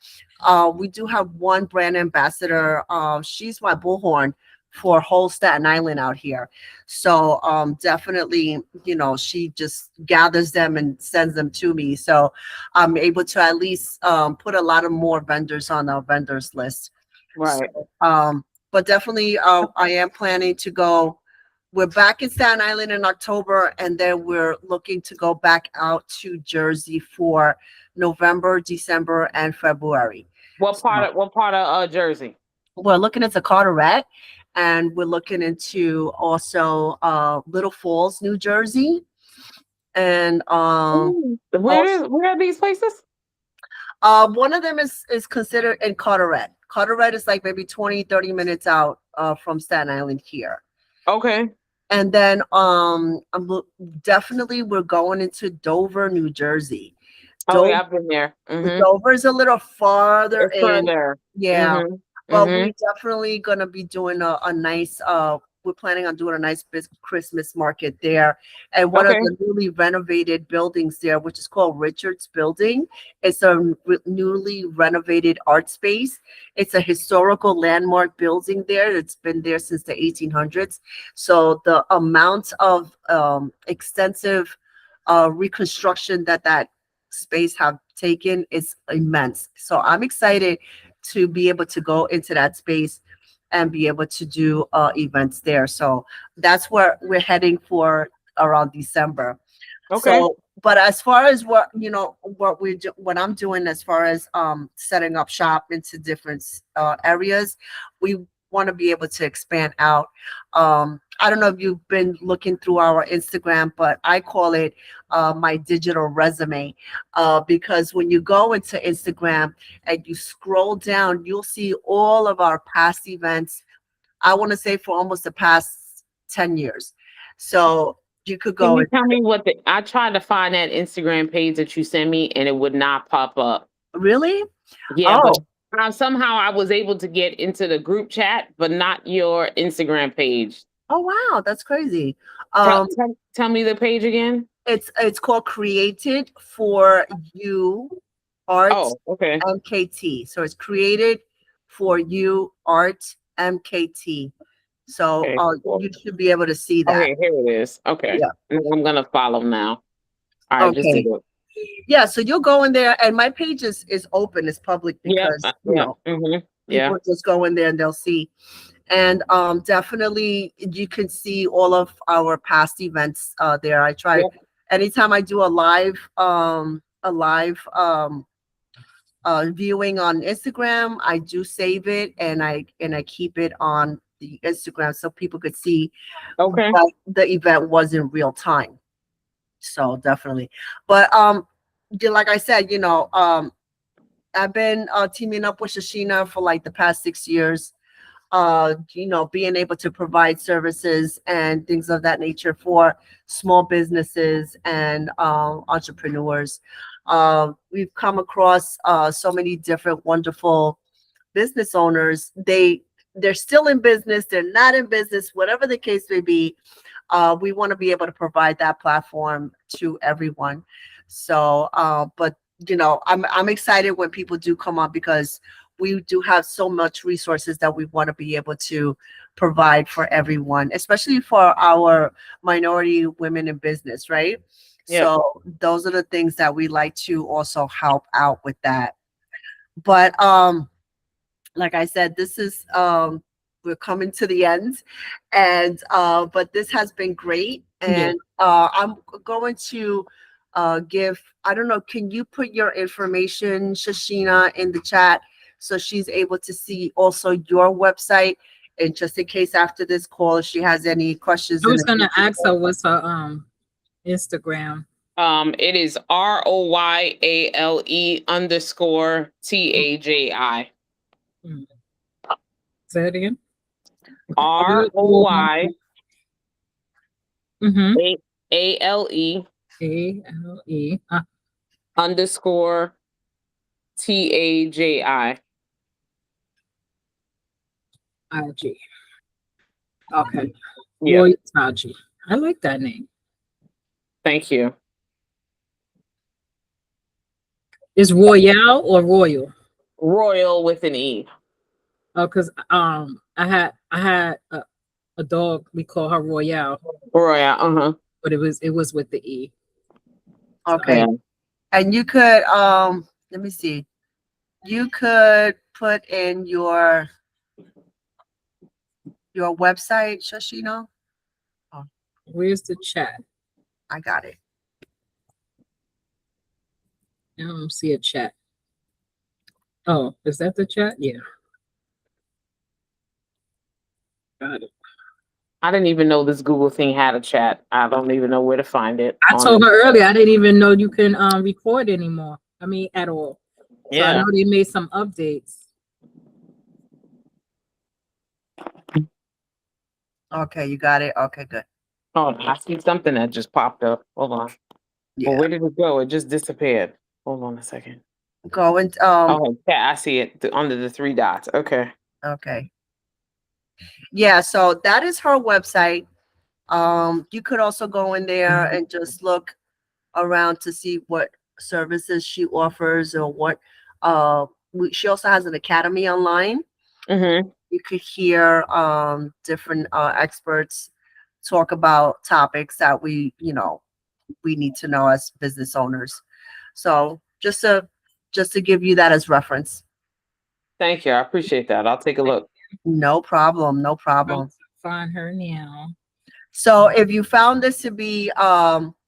We do have one brand ambassador. She's my bullhorn for whole Staten Island out here. So definitely, she just gathers them and sends them to me. So I'm able to at least put a lot of more vendors on our vendors list. Right. So, but definitely, I am planning to go. We're back in Staten Island in October, and then we're looking to go back out to Jersey for November, December, and February. So What part of Jersey? we're looking into Carteret, and we're looking into also Little Falls, New Jersey, and also Where are these places? one of them is considered in Carteret. Carteret is like maybe 20-30 minutes out from Staten Island here. Okay. And then definitely we're going into Dover, New Jersey. Oh Dover, yeah, I've been there. Dover is a little farther It's in. further. Yeah. Mm-hmm. But Mm-hmm. we definitely gonna be doing a nice we're planning on doing a nice Christmas market there. And one of Okay. the newly renovated buildings there, which is called Richards Building, it's a newly renovated art space. It's a historical landmark building there. It's been there since the 1800s. So the amount of extensive reconstruction that space have taken is immense. So I'm excited to be able to go into that space and be able to do events there. So that's where we're heading for around December. Okay. So, but as far as what what I'm doing as far as setting up shop into different areas, we want to be able to expand out. I don't know if you've been looking through our Instagram, but I call it my digital resume, because when you go into Instagram and you scroll down, you'll see all of our past events. I want to say for almost the past 10 years. So you could Can go you and tell me what the I tried to find that Instagram page that you sent me and it would not pop up. really. Yeah, but Oh, somehow I was able to get into the group chat, but not your Instagram page. oh wow, that's crazy. Tell, Um, tell, tell me the page again. it's called Created for You Art Oh, okay. MKT. So it's Created for You Art MKT. So Okay. Cool. you should be able to see that. Okay, here it is. Okay. Yeah. Now I'm gonna follow now. All right, just did Okay. it. Yeah. So you'll go in there, and my page is open, it's public Yep. because Yep. Yeah. people just go in there and they'll see. And definitely you can see all of our past events there. I try Yep. anytime I do a live viewing on Instagram, I do save it and I keep it on the Instagram so people could see Okay. that the event was in real time. So definitely. But like I said, I've been teaming up with Shachena for like the past 6 years, being able to provide services and things of that nature for small businesses and entrepreneurs. We've come across so many different wonderful business owners. They're still in business, they're not in business, whatever the case may be. We want to be able to provide that platform to everyone. So, but I'm excited when people do come on because we do have so much resources that we want to be able to provide for everyone, especially for our minority women in business, right? Yep. So those are the things that we like to also help out with that. But like I said, this is we're coming to the end, and but this has been great, Yeah. and I'm going to give. I don't know. Can you put your information, Shashina, in the chat so she's able to see also your website, and just in case after this call, if she has any questions I in was the gonna future. ask her what's her Instagram. It is ROYALE_TAJI. Hmm. Say it again. ROY Mm-hmm. ALE ALE. underscore TAJI. IG. Okay. Yeah. Roy Taji. I like that name. Thank you. Is Royale or Royal? Royal with an E. Oh, because I had a dog. We call her Royale, Royal. Uh-huh. but it was with the E. Okay, Yeah. and you could let me see. You could put in your website, Shashina. Oh, Where's the chat? I got it. I don't see a chat. Oh, is that the chat? Yeah. Got it. I didn't even know this Google thing had a chat. I don't even know where to find it. I told her earlier I didn't even know you can record anymore. I mean, at all. So I Yeah. know they made some updates. Okay, you got it. Okay, good. Oh, I see something that just popped up. Hold on. Well, Yeah. where did it go? It just disappeared. Hold on a second. Go and Oh, yeah, I see it under the three dots. Okay. okay. Yeah, so that is her website. You could also go in there and just look around to see what services she offers or what. She also has an academy online. Mm-hmm. You could hear different experts talk about topics that we need to know as business owners. So just to give you that as reference. Thank you. I appreciate that. I'll take a look. No problem, no I'm problem. to find her now. So if you found this to be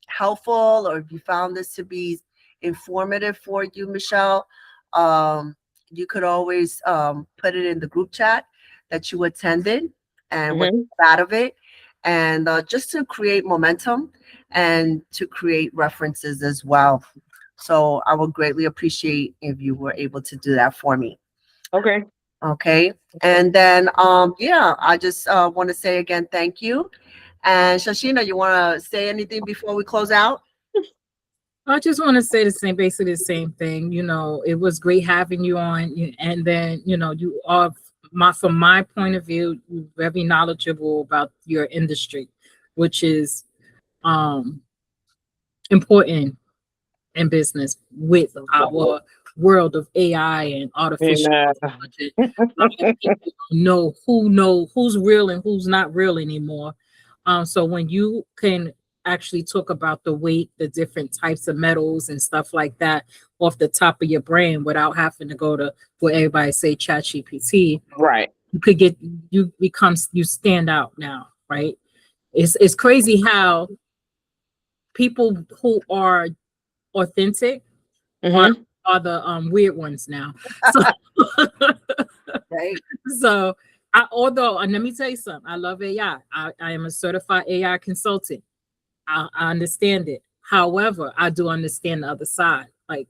helpful, or if you found this to be informative for you, Michelle, um, you could always put it in the group chat that you attended and what Mm-hmm. you got out of it, and just to create momentum and to create references as well. So I would greatly appreciate if you were able to do that for me. Okay. Okay. And then yeah, I just want to say again, thank you. And Shashina, you want to say anything before we close out? I just want to say basically the same thing. It was great having you on, and then you are from my point of view, you're very knowledgeable about your industry, which is um important in business with our world of AI and artificial Yeah. intelligence. A lot of people don't know who's real and who's not real anymore. So when you can actually talk about the different types of metals and stuff like that off the top of your brain without having to go to what everybody say chat GPT, Right. you could you stand out now, right? It's crazy how people who are authentic are Mm-hmm. are the weird ones now. So Right. so although, and let me tell you something, I love AI. I am a certified AI consultant. I understand it. However, I do understand the other side. Like,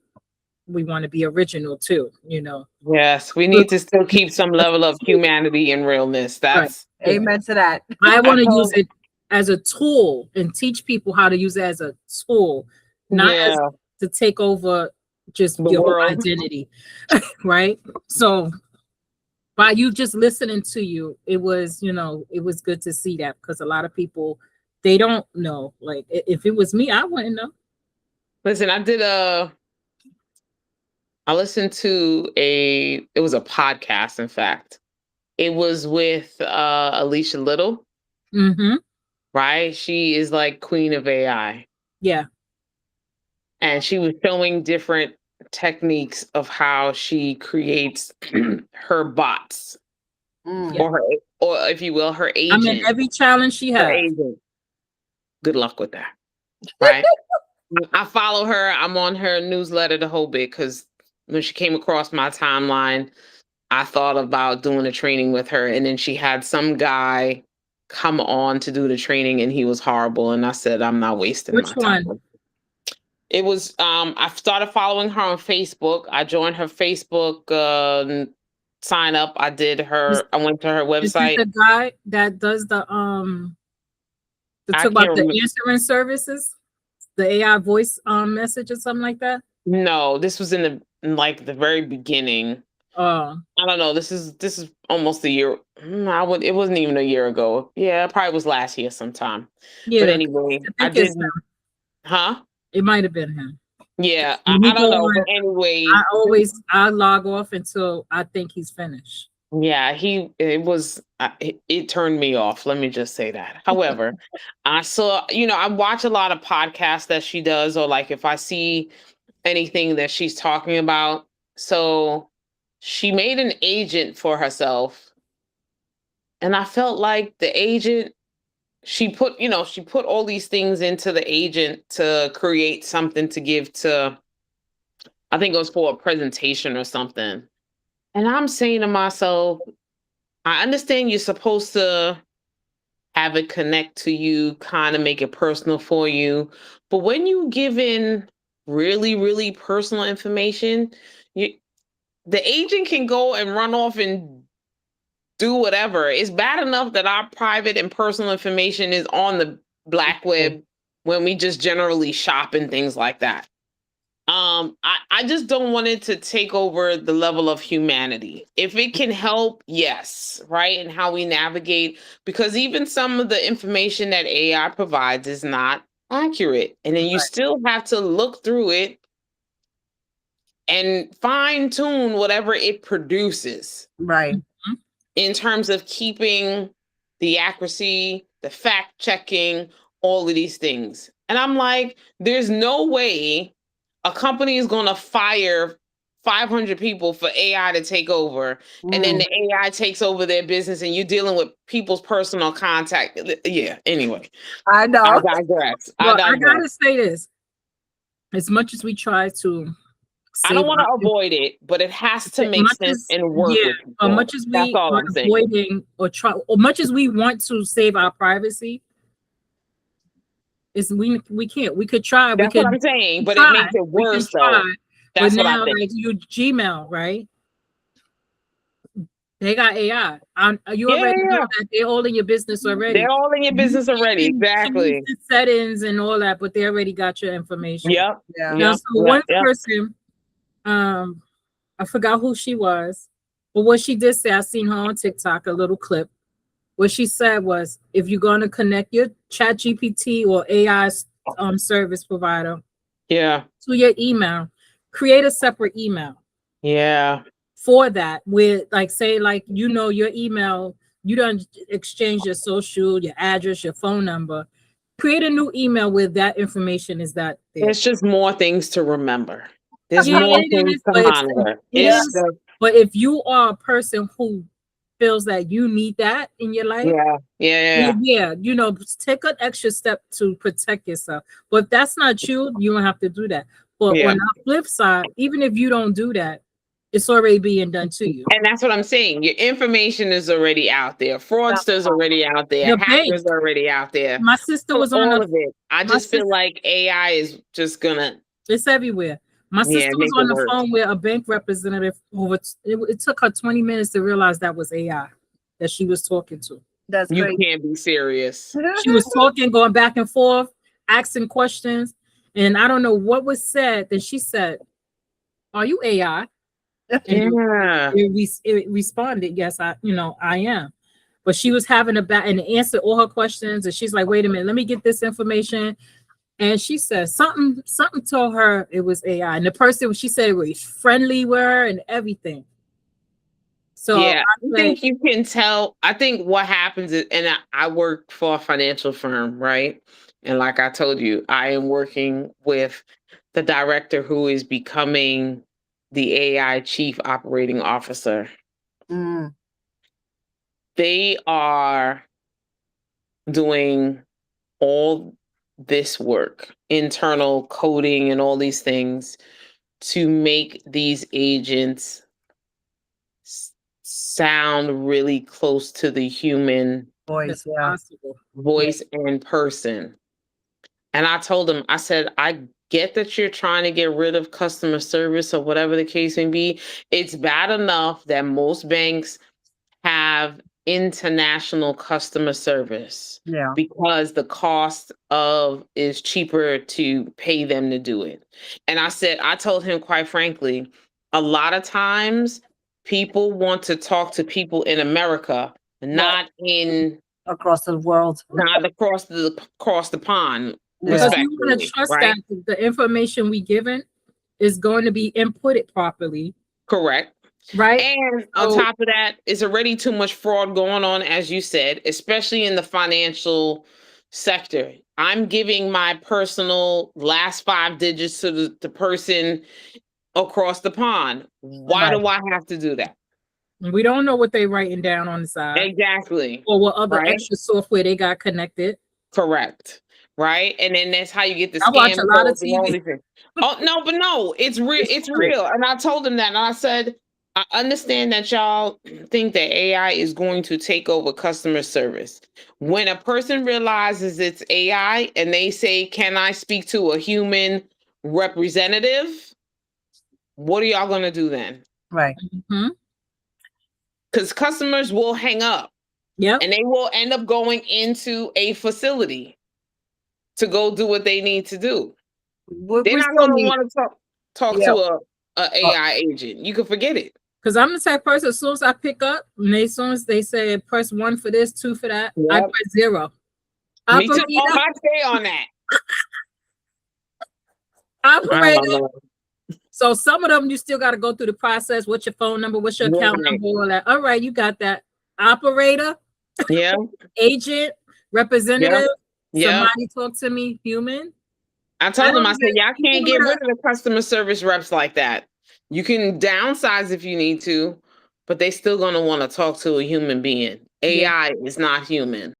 we want to be original too. Yes, we Look, need to still keep some level of humanity and realness. right. That's Yeah. Amen to that. I I want to use told it as a tool and teach people how to use it as a tool, not as yeah, to take over just the your whole world. identity. Right. So by you just listening to you, it was good to see that, because a lot of people, they don't know. Like, if it was me, I wouldn't know. Listen, I listened to it was a podcast, in fact. It was with Alicia Little, Mm-hmm. right? She is like queen of AI. Yeah. And she was showing different techniques of how she creates her bots, Mm. Yeah. or if you will, her I'm in agent. every challenge she Her has. agent. Good luck with that. Right? I follow her. I'm on her newsletter the whole bit because when she came across my timeline, I thought about doing a training with her. And then she had some guy come on to do the training and he was horrible. And I said, I'm not wasting Which my one? time. It was I started following her on Facebook. I joined her Facebook sign up. Is, I went to her is it website. the guy that does the I talk about can't the remember. answering services, the AI voice message or something like that? No, this was in like the very beginning. Oh, I don't know. This is almost a year. It wasn't even a year ago. Yeah, it probably was last year sometime. But yeah. anyway, I I think it's didn't. Huh? it might have been him. Yeah, When I he go don't know. But on, anyway, I log off until I think he's finished. yeah, it turned me off. Let me just say that. However, I watch a lot of podcasts that she does, or like if I see anything that she's talking about. So she made an agent for herself, and I felt like the agent, she put all these things into the agent to create something to give to, I think it was for a presentation or something. And I'm saying to myself, I understand you're supposed to have it connect to you, kind of make it personal for you. But when you give in really, really personal information, you, the agent can go and run off and do whatever. It's bad enough that our private and personal information is on the black web when we just generally shop and things like that. I just don't want it to take over the level of humanity. If it can help, yes, right? And how we navigate, because even some of the information that AI provides is not accurate. And then you still have to look through it and fine tune whatever it produces Right. in terms of keeping the accuracy, the fact checking, all of these things. And I'm like, there's no way a company is going to fire 500 people for AI to take over, and then Mm, the AI takes over their business, and you're dealing with people's personal contact. Yeah. Anyway, I I know. digress. I Well, I digress. gotta say this: as much as we try to I don't save want our, to avoid it, but it has to make much sense as and work yeah, with as people. much as That's we all are I'm saying. avoiding or try, or much as we want to save our privacy, is we can't. We could try. We That's what could I'm saying, but it try. makes it We can worse, though. try. But That's what I now, think. like you Gmail, right? They got AI. You Yeah, already yeah, know yeah. that they're all in your business already. They're all in your You business already. can change Exactly. the settings and all that, but they already got your information. Yep. Yeah. Now, Yep. so Yep. one Yep. person, I forgot who she was, but what she did say, I seen her on TikTok, a little clip. What she said was, if you're going to connect your Chat GPT or AI service provider Yeah. to your email, create a separate email Yeah. for that. With like, say, like your email, you don't exchange your social, your address, your phone number. Create a new email where that information is that there. There's just more things to remember. There's Yeah, more it things is, to but monitor. it Yeah. It's is. just, But if you are a person who feels that you need that in your life, yeah. Yeah. yeah, take an extra step to protect yourself. But if that's not you, you don't have to do that. But Yeah. on the flip side, even if you don't do that, it's already being done to you. And that's what I'm saying. Your information is already out there. Fraudsters already out there. Your bank. Hackers already out there. My sister was on All the. of it. I My just feel sister. like AI is just gonna, It's everywhere. My yeah, sister was make it on the worse. phone with a bank representative. It took her 20 minutes to realize that was AI that she was talking to. That's You great. can't be serious. She was talking, going back and forth, asking questions, and I don't know what was said. Then she said, "Are you AI?" And Yeah. it responded, "Yes, I am." But she was having and answered all her questions, and she's like, "Wait a minute, let me get this information." And she said something told her it was AI, and the person she said it was friendly with her and everything. So Yeah, I think you can tell. I think what happens is, and I work for a financial firm, right? And like I told you, I am working with the director who is becoming the AI chief operating officer. Mm, They are doing all this work, internal coding and all these things to make these agents sound really close to the human voice. that's Yeah. possible. voice and person. And I told him, I said, I get that you're trying to get rid of customer service or whatever the case may be. It's bad enough that most banks have international customer service Yeah. because the cost of is cheaper to pay them to do it. And I told him quite frankly, a lot of times people want to talk to people in America, Right. not in Across the world. not across the pond, Yeah. Because we want to respectfully, trust right? that the information we given is going to be inputted properly, Correct. right? And on So top of that, it's already too much fraud going on, as you said, especially in the financial sector. I'm giving my personal last 5 digits to the person across the pond. Why Right. do I have to do that? we don't know what they writing down on the side Exactly. or what other Right? extra software they got connected. Correct. Right? And then that's how you get the I watch a scam lot of calls and all TV. these things. Oh no, but no, it's real. It's It's true. real. And I told him that, and I said, I understand that y'all think that AI is going to take over customer service. When a person realizes it's AI and they say, "Can I speak to a human representative?" What are y'all gonna do then? Right. Mhm. Because customers will hang up Yep. and they will end up going into a facility to go do what they need to do. We They're not still gonna need want to talk. talk Yeah. to a AI agent. You can forget it. Because I'm the type of person, as soon as I pick up, and as soon as they say press 1 for this, 2 for that, I Yep. press 0. Me too. Oh, Operator, I stay on that. operator. Know. So some of them you still got to go through the process. What's your phone number? What's your account Right. number? All that. All right, you got that. Operator, Yeah. agent, representative. Yeah. Somebody talk to me, human. I told them, I said, y'all People can't get wanna- rid of the customer service reps like that. You can downsize if you need to, but they still gonna want to talk to a human being. AI is not human.